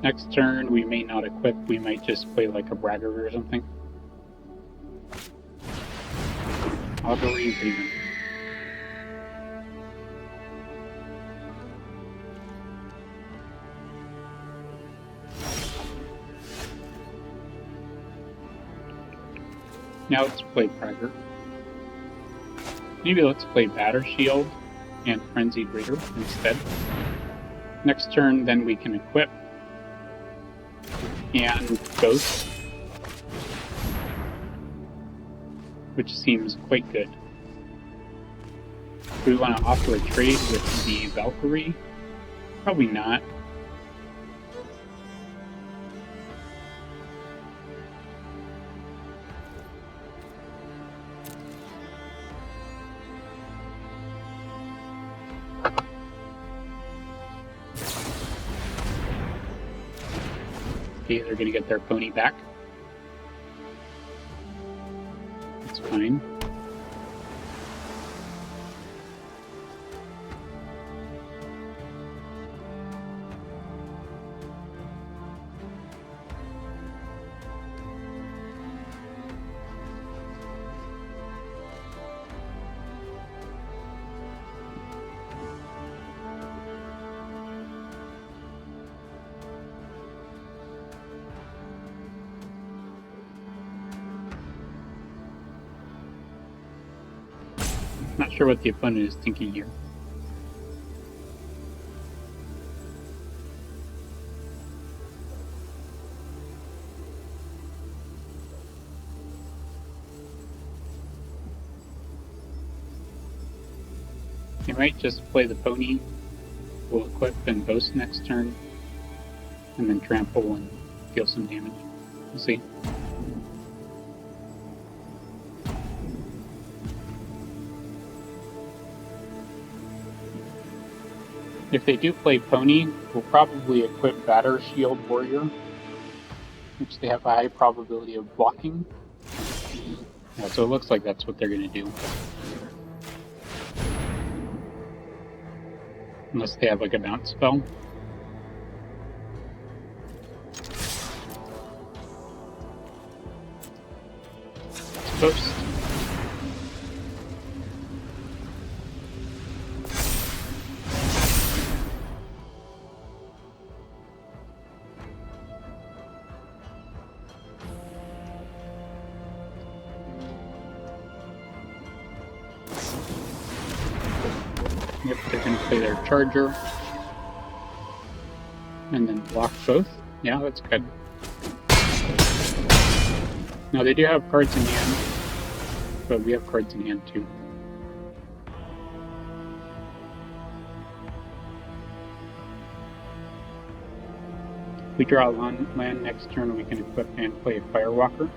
Next turn, we may not equip, we might just play like a Braggart or something. Augury Raven. Now let's play Braggart. Maybe let's play Batter Shield and Frenzied Raider instead. Next turn, then we can equip and Ghost, which seems quite good. Do we want to offer a trade with the Valkyrie? Probably not. Okay, they're gonna get their pony back. That's fine. Not sure what the opponent is thinking here. They might just play the pony, we'll equip and boast next turn, and then trample and deal some damage. We'll see. If they do play Pony, we'll probably equip Batter Shield Warrior, which they have a high probability of blocking. Yeah, so it looks like that's what they're going to do. Unless they have like a bounce spell. It's Ghost. Yep, they're going to play their Charger. And then block both. Yeah, that's good. Now they do have cards in hand, but we have cards in hand too. If we draw a land next turn, we can equip and play a Firewalker.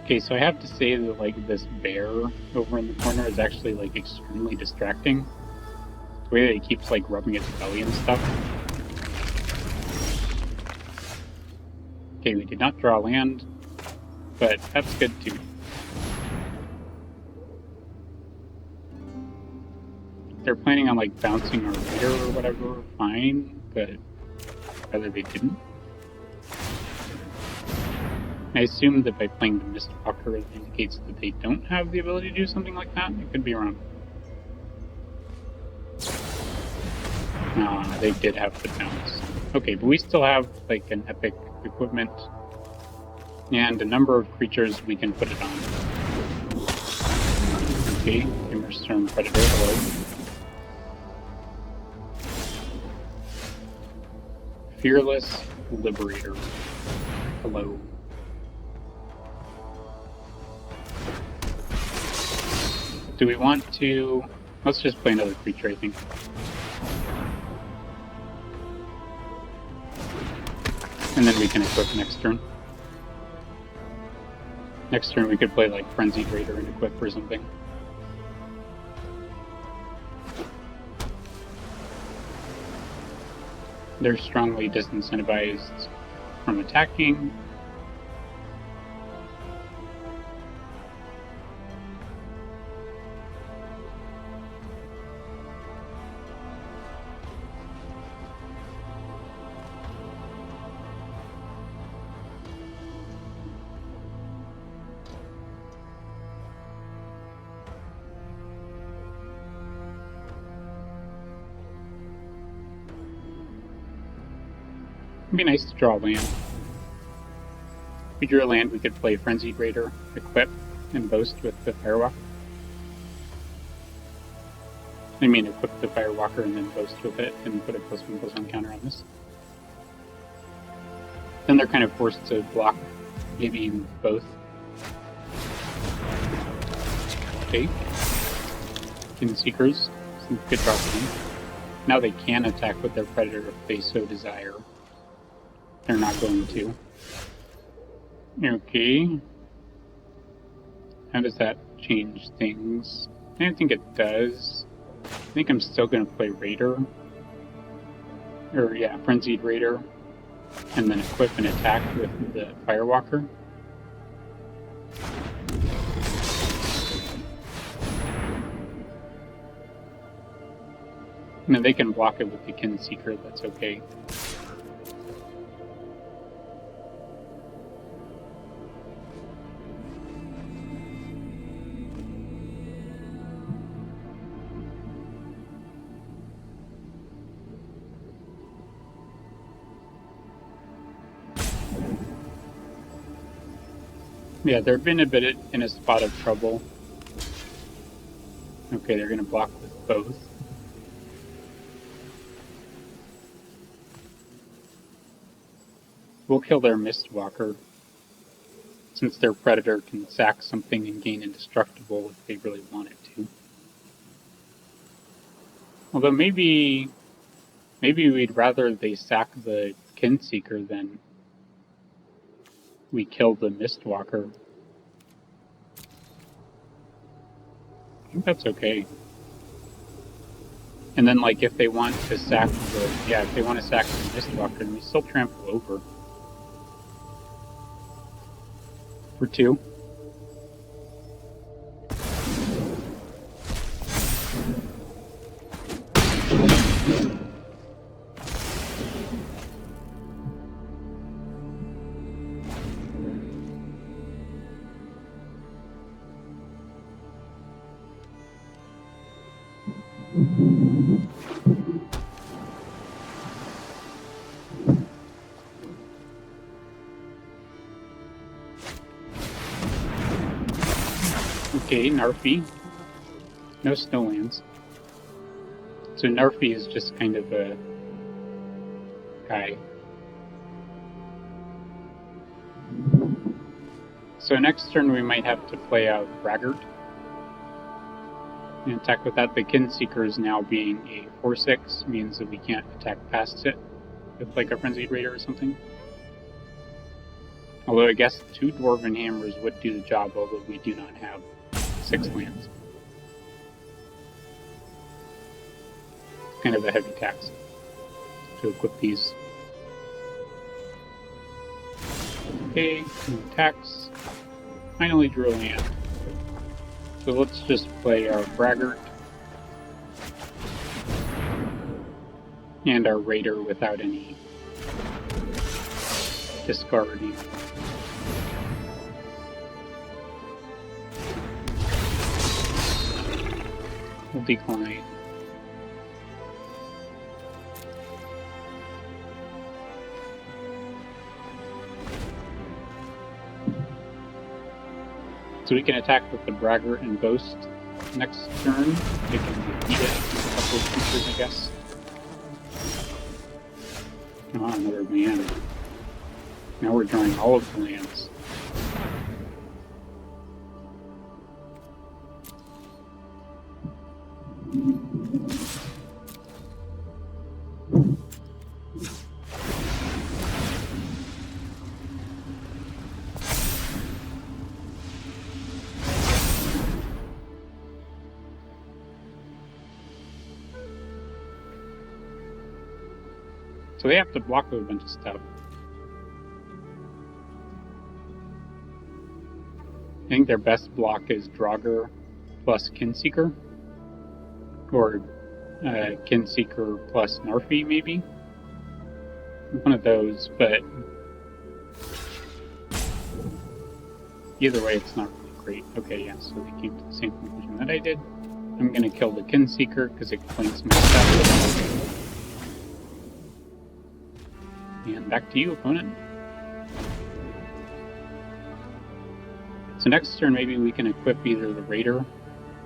Okay, so I have to say that like this bear over in the corner is actually like extremely distracting. The way that it keeps like rubbing its belly and stuff. Okay, we did not draw land, but that's good too. They're planning on like bouncing our leader or whatever, fine, but rather they didn't. I assume that by playing the Mistwalker it indicates that they don't have the ability to do something like that. I could be wrong. They did have the bounce. Okay, but we still have like an epic equipment and a number of creatures we can put it on. Okay, Immersturm Predator, hello. Fearless Liberator, hello. Do we want to... Let's just play another creature, I think. And then we can equip next turn. Next turn we could play like Frenzied Raider and equip or something. They're strongly disincentivized from attacking. It'd be nice to draw land. If we drew a land, we could play Frenzied Raider, equip, and boast with the Firewalker. I mean, equip the Firewalker and then boast with it and put a +1/+1 counter on this. Then they're kind of forced to block maybe both. Okay. Kin Seekers, some good draw for them. Now they can attack with their Predator if they so desire. They're not going to. Okay. How does that change things? I don't think it does. I think I'm still going to play Raider. Or, yeah, Frenzied Raider. And then equip and attack with the Firewalker. And then they can block it with the Kin Seeker, that's okay. Yeah, they've been a bit in a spot of trouble. Okay, they're going to block with both. We'll kill their Mistwalker, since their Predator can sack something and gain Indestructible if they really want it to. Although maybe we'd rather they sack the Kin Seeker than we kill the Mistwalker. I think that's okay. And then, like, if they want to sack the... Yeah, if they want to sack the Mistwalker, then we still trample over. For 2. Okay, Narfi. No Snowlands. So Narfi is just kind of a guy. So next turn we might have to play out Braggart. And attack with that. The Kin Seekers now being a 4/6 means that we can't attack past it with like a Frenzied Raider or something. Although I guess 2 Dwarven Hammers would do the job, although we do not have 6 lands. It's kind of a heavy tax to equip these. Okay, no attacks. Finally drew a land. So let's just play our Braggart and our Raider without any discarding. We'll decline. So we can attack with the Braggart and Boast next turn. We can beat it with a couple of creatures, I guess. Oh, another land. Now we're drawing all of the lands. So they have to block a bunch of stuff. I think their best block is Draugr plus Kinseeker. Or Kinseeker plus Narfi, maybe? One of those, but either way, it's not really great. Okay, yeah, so they came to the same conclusion that I did. I'm gonna kill the Kinseeker because it cleans my stuff. And back to you, opponent. So next turn, maybe we can equip either the Raider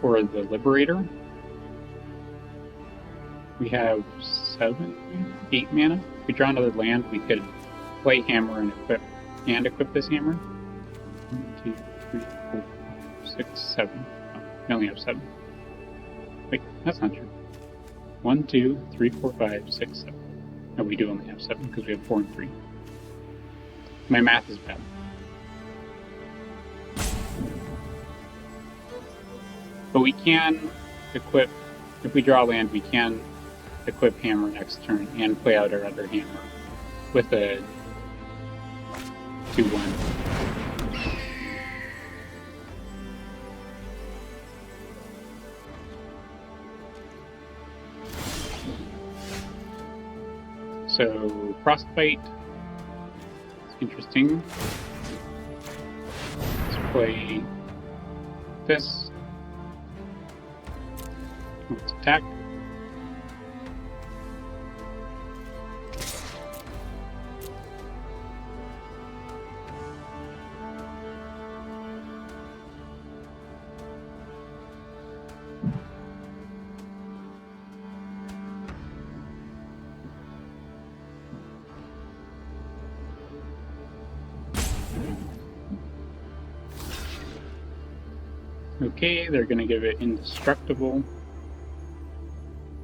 or the Liberator. We have 8 mana. If we draw another land, we could play Hammer and equip this Hammer. 1, 2, 3, 4, 6, 7. Oh, we only have 7. Wait, that's not true. 1, 2, 3, 4, 5, 6, 7. No, we do only have 7 because we have 4 and 3. My math is bad. But we can equip, if we draw land, we can equip Hammer next turn and play out our other Hammer with a 2-1. So, Frostbite. It's interesting. Let's play this. Let's attack. Okay, they're going to give it indestructible.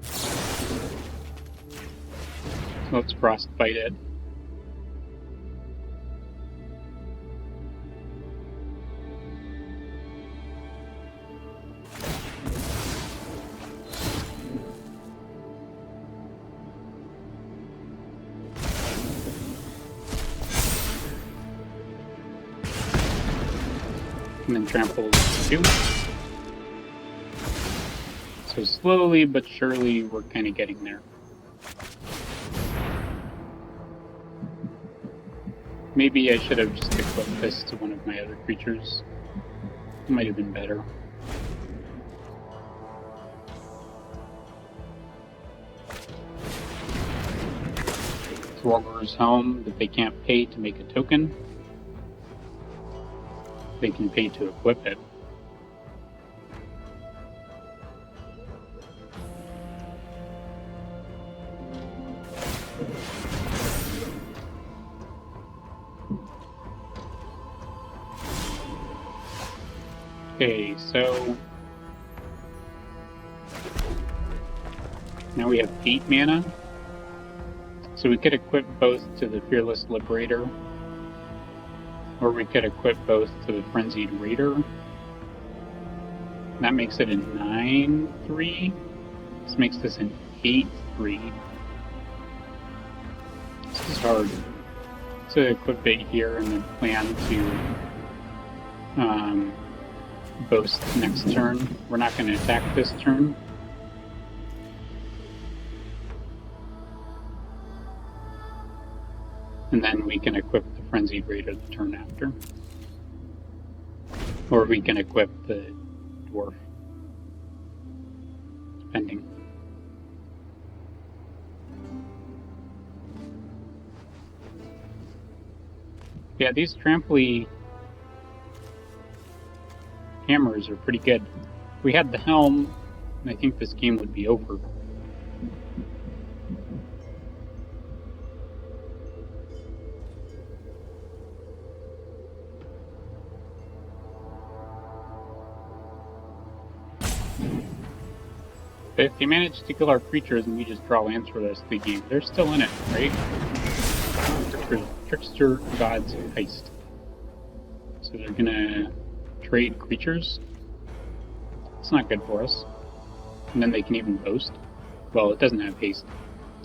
So let's frostbite it. And then trample 2. So slowly but surely we're kind of getting there. Maybe I should have just equipped this to one of my other creatures. It might have been better. Dwarver's Helm that they can't pay to make a token. They can pay to equip it. Okay, so now we have 8 mana. So we could equip both to the Fearless Liberator Or we could equip both to the Frenzied Raider. That makes it a 9-3. This makes this an 8-3. This is hard. To equip it here and then plan to boast next turn. We're not going to attack this turn. And then we can equip the Frenzied Raider the turn after. Or we can equip the Dwarf. Depending. Yeah, these trampoline hammers are pretty good. If we had the helm, I think this game would be over. But if they manage to kill our creatures and we just draw lands for the rest of the game, they're still in it, right? Trickster God's Heist. So they're gonna trade creatures. It's not good for us. And then they can even boast. Well, it doesn't have haste.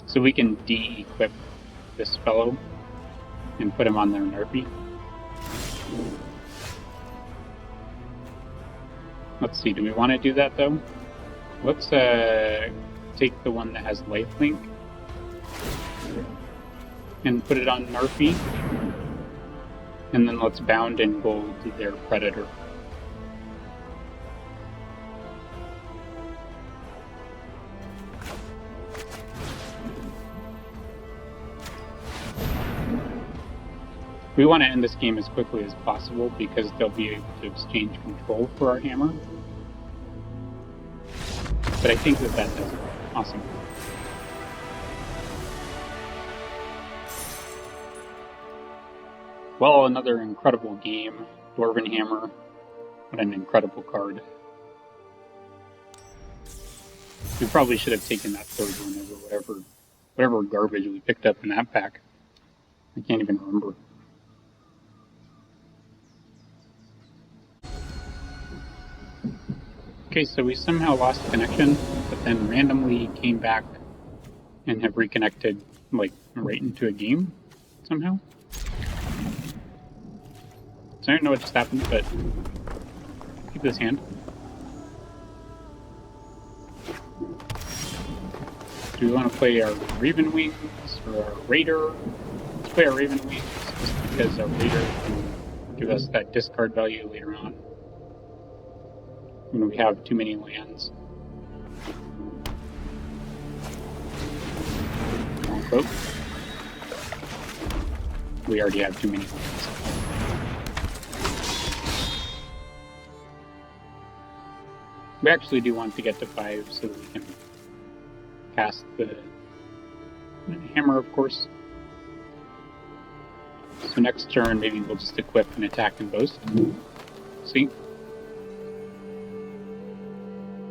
So we can de-equip this fellow and put him on their Narpy. Let's see, do we want to do that though? Let's take the one that has lifelink and put it on Narpy. And then let's bound and gold their Predator. We want to end this game as quickly as possible because they'll be able to exchange control for our hammer. But I think that does it. Awesome. Well, another incredible game. Dwarven Hammer. What an incredible card. We probably should have taken that third one over whatever garbage we picked up in that pack. I can't even remember. Okay, so we somehow lost connection, but then randomly came back and have reconnected, like, right into a game, somehow. So I don't know what just happened, but keep this hand. Do we want to play our Raven Wings or our Raider? Let's play our Raven Wings, just because our Raider can give us that discard value later on. When we have too many lands. Wrong quote. We already have too many lands. We actually do want to get to 5 so that we can cast the hammer, of course. So next turn, maybe we'll just equip and attack and boast. See?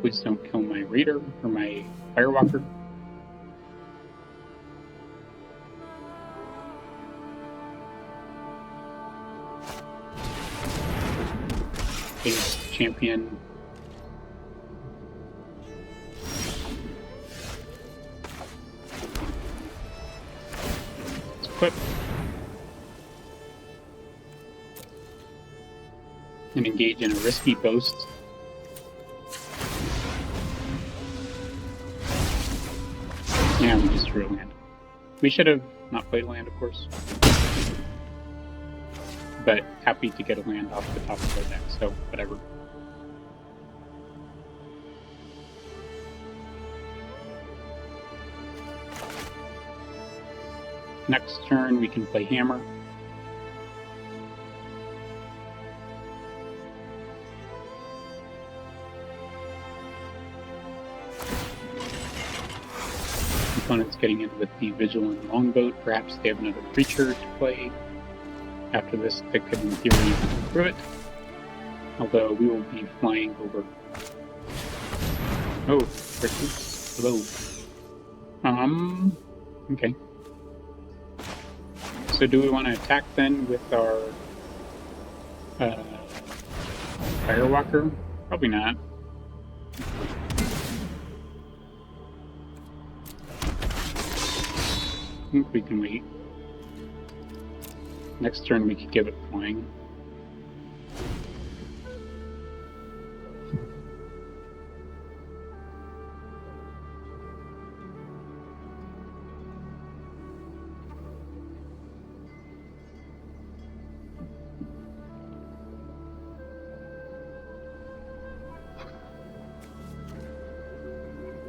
Please don't kill my Raider or my Firewalker. Base champion. Let's equip. And engage in a risky boast. Yeah, we just drew a land. We should have not played a land, of course. But happy to get a land off the top of our deck, so whatever. Next turn we can play hammer. Opponent's getting in with the Vigilant Longboat. Perhaps they have another creature to play. After this, they could, in theory, through it. Although we will be flying over. Oh, Christmas. Hello. Okay. So do we want to attack then with our Firewalker? Probably not. I think we can wait. Next turn we could give it flying.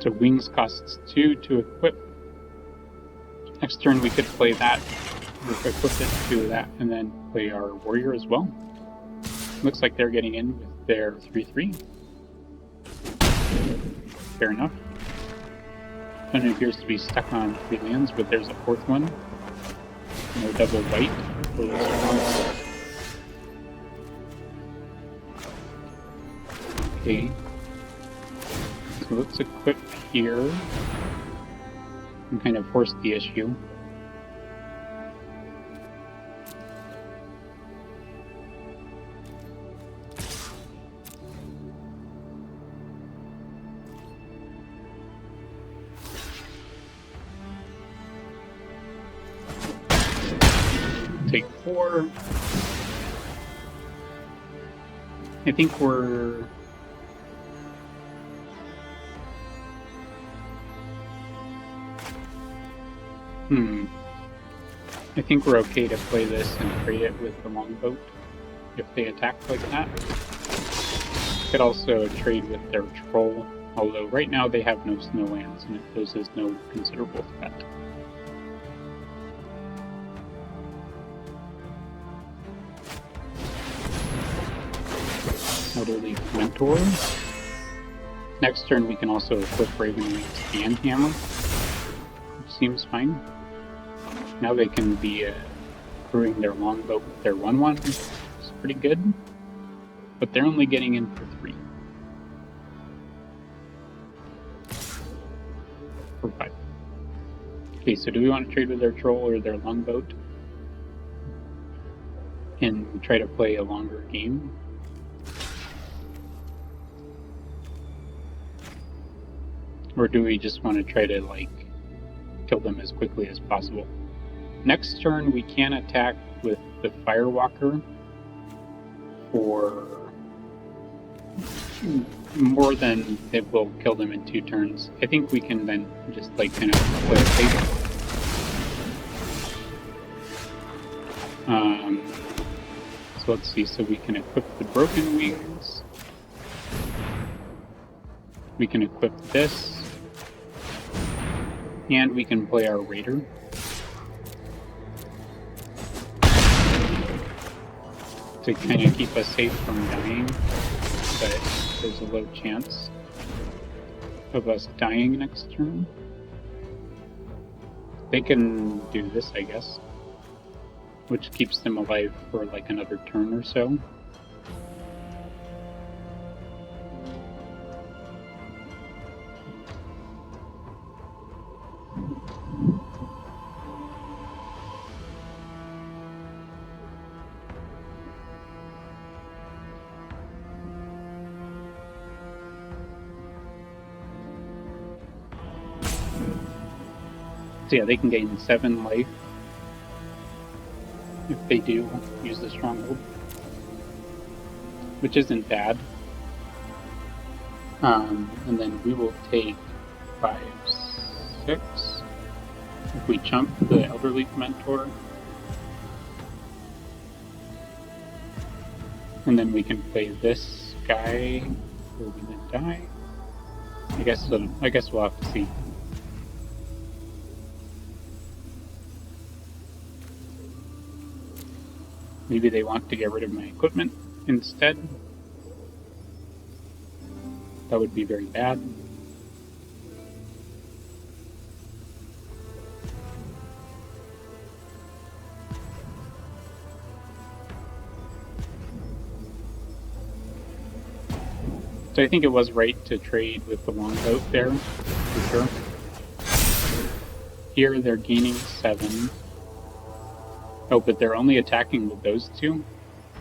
So wings costs 2 to equip. Next turn we could play that, or equip it to that, and then play our warrior as well. Looks like they're getting in with their 3/3. Fair enough. Opponent appears to be stuck on 3 lands, but there's a 4th one. No double white. Okay. So let's equip here and kind of force the issue. Take 4. I think we're... I think we're okay to play this and trade it with the longboat if they attack like that. Could also trade with their troll, although right now they have no snow lands and it poses no considerable threat. Elderly Mentor. Next turn we can also equip Raven Wings and Hammer, which seems fine. Now they can be crewing their longboat with their 1/1, which is pretty good. But they're only getting in for 3. For 5. Okay, so do we want to trade with their troll or their longboat? And try to play a longer game? Or do we just want to try to, like, kill them as quickly as possible? Next turn, we can attack with the Firewalker for more than it will kill them in 2 turns. I think we can then just, like, kind of play it safe. So let's see, so we can equip the Broken Wings. We can equip this. And we can play our Raider. To kind of keep us safe from dying, but there's a low chance of us dying next turn. They can do this, I guess, which keeps them alive for like another turn or so. So yeah, they can gain 7 life if they do use the stronghold, which isn't bad. And then we will take 5, 6. If we jump the Elderly Mentor, and then we can play this guy. We're gonna die. I guess we'll have to see. Maybe they want to get rid of my equipment instead. That would be very bad. So I think it was right to trade with the longboat there, for sure. Here they're gaining 7. Oh, but they're only attacking with those 2?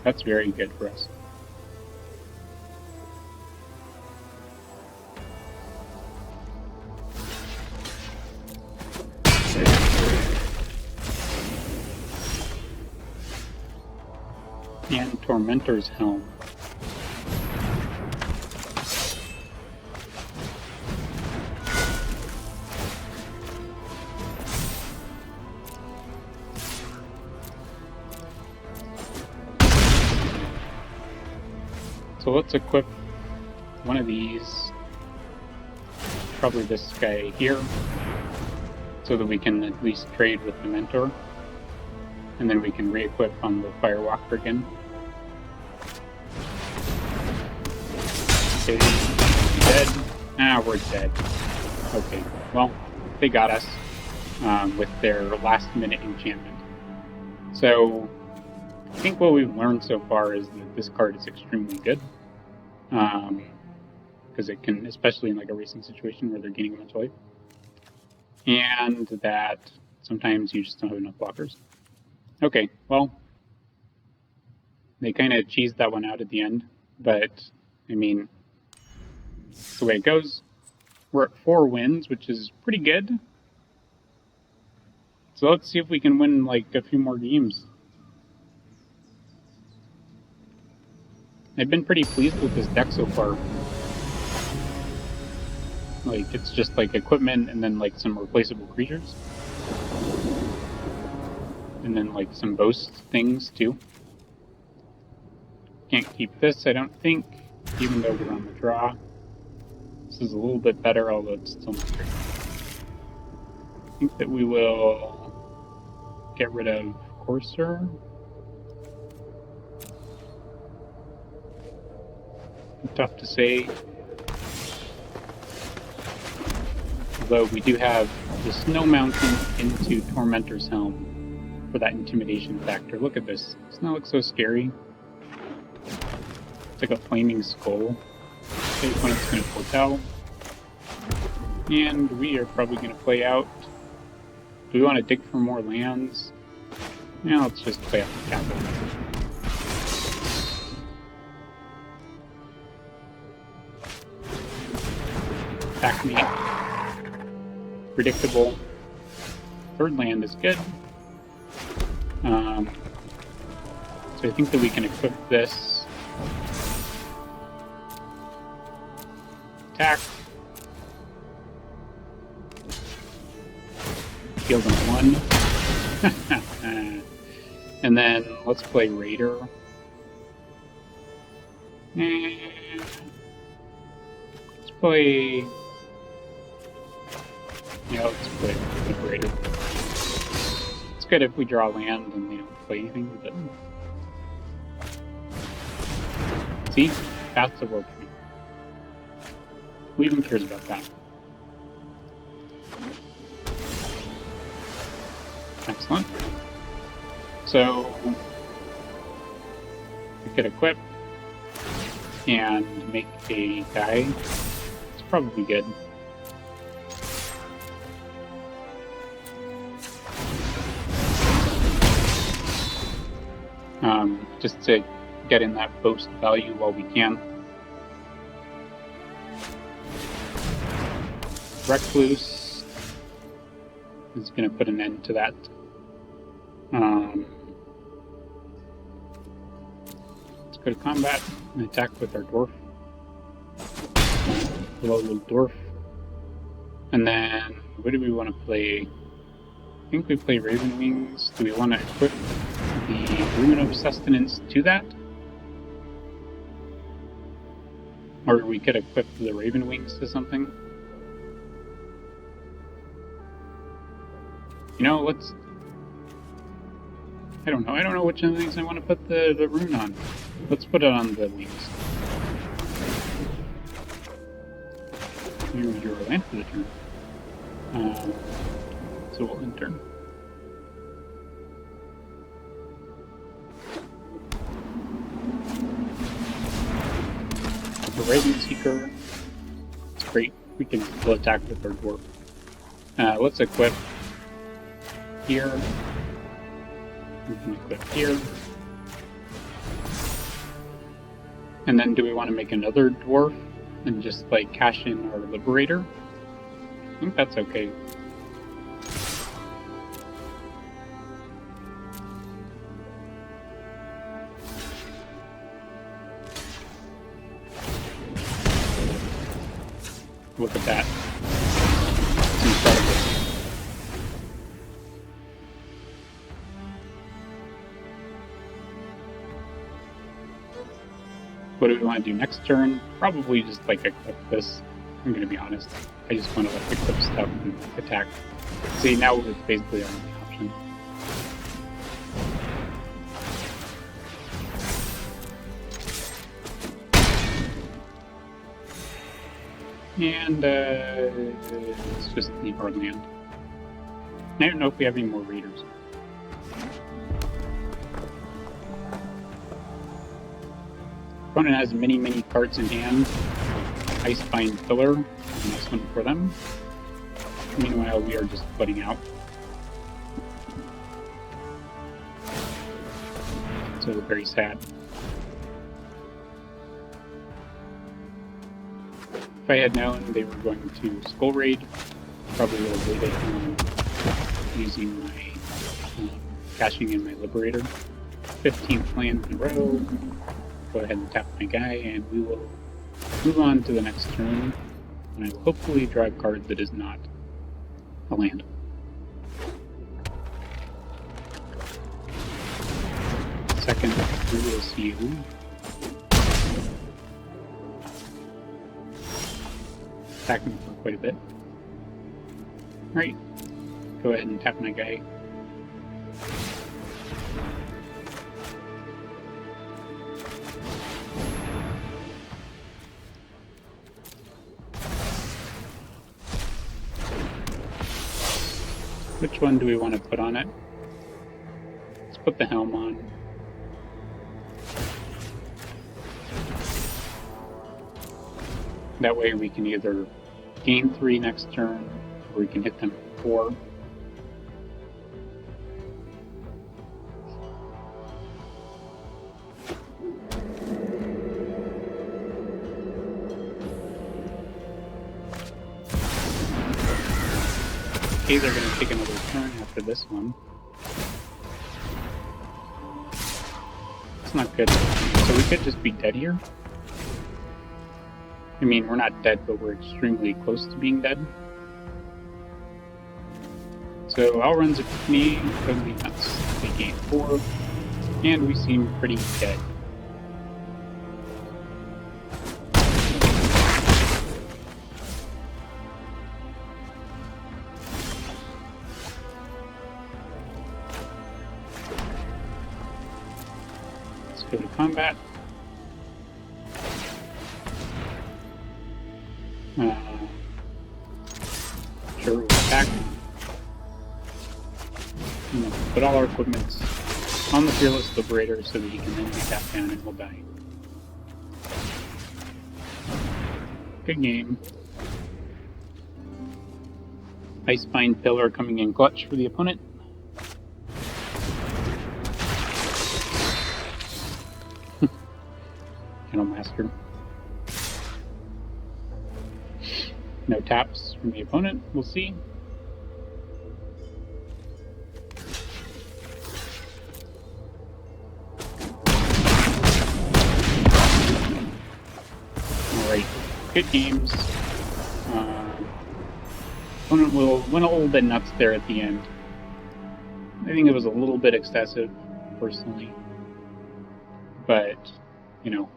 That's very good for us. And Tormentor's Helm. So let's equip one of these, probably this guy here, so that we can at least trade with the Mentor. And then we can re-equip on the Firewalker again. Okay, dead. Ah, we're dead. Okay, well, they got us with their last-minute enchantment. So, I think what we've learned so far is that this card is extremely good. Because it can, especially in like a racing situation where they're gaining a bunch of life. And that sometimes you just don't have enough blockers. Okay, well, they kind of cheesed that one out at the end, but, I mean, that's the way it goes. We're at 4 wins, which is pretty good. So let's see if we can win, like, a few more games. I've been pretty pleased with this deck so far. Like, it's just, like, equipment and then, like, some replaceable creatures. And then, like, some boast things, too. Can't keep this, I don't think, even though we're on the draw. This is a little bit better, although it's still not great. I think that we will get rid of Courser. Tough to say. Although we do have the Snow Mountain into Tormentor's Helm for that intimidation factor. Look at this. Doesn't that look so scary? It's like a flaming skull. Okay, opponent's going to foretell. And we are probably going to play out. Do we want to dig for more lands? Yeah, let's just play out the capital. Attack me. Predictable. Third land is good. So I think that we can equip this. Attack. Heal them 1. And then let's play Raider. Let's play... Yeah, let's play Raider. It's good if we draw land and they don't play anything, but... See? That's the world for me. Who even cares about that? Excellent. So... we could equip and make a guy. It's probably good. Just to get in that boast value while we can. Recluse is going to put an end to that. Let's go to combat and attack with our dwarf. Hello, little dwarf. And then, what do we want to play? I think we play Raven Wings. Do we want to equip the Rune of Sustenance to that? Or we could equip the Raven Wings to something? You know, let's... I don't know which of the things I want to put the rune on. Let's put it on the wings. Here we draw a land for the turn. So we'll enter. The Raven Seeker. It's great. We can still attack with our dwarf. Let's equip here. We can equip here. And then do we want to make another dwarf and just like cash in our Liberator? I think that's okay. Look at that. It's incredible. What do we want to do next turn? Probably just like equip this. I'm gonna be honest. I just want to like equip stuff and attack. See, now it's basically our only option. And let's just leave our land. I don't know if we have any more raiders. Opponent has many cards in hand. Ice-Bind Pillar, nice one for them. Meanwhile, we are just putting out. So very sad. If I had known they were going to Skull Raid, probably would have waited on using my cashing in my Liberator. 15th land in a row. Go ahead and tap my guy, and we will move on to the next turn. And I will hopefully draw a card that is not a land. Second, we will see you. Attacking for quite a bit. Alright, go ahead and tap my guy. Which one do we want to put on it? Let's put the helm on. That way we can either gain 3 next turn, or we can hit them for 4. Okay, they're going to take another turn after this one. It's not good. So we could just be dead here. I mean, we're not dead, but we're extremely close to being dead. So Al runs a me, totally nuts. They gain 4, and we seem pretty dead. Let's go to combat. Sure, we'll attack. And we'll put all our equipment on the Fearless Liberator so that he can then be tapped down and we'll die. Good game. Ice-Bind Pillar coming in clutch for the opponent. Channel Master. No taps from the opponent, we'll see. Alright, good games. Opponent went a little bit nuts there at the end. I think it was a little bit excessive, personally. But, you know,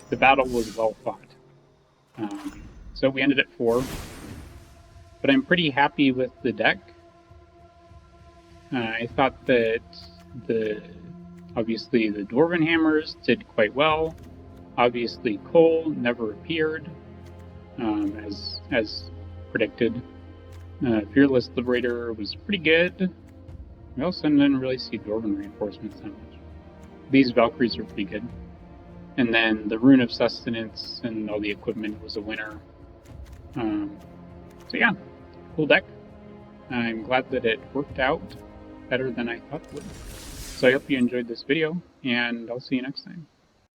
the battle was well fought. So we ended at 4, but I'm pretty happy with the deck. I thought that obviously the Dwarven Hammers did quite well. Obviously Cole never appeared, as predicted. Fearless Liberator was pretty good. We also didn't really see Dwarven reinforcements that much. These Valkyries are pretty good. And then the Rune of Sustenance and all the equipment was a winner. So yeah, cool deck. I'm glad that it worked out better than I thought it would. So I hope you enjoyed this video, and I'll see you next time.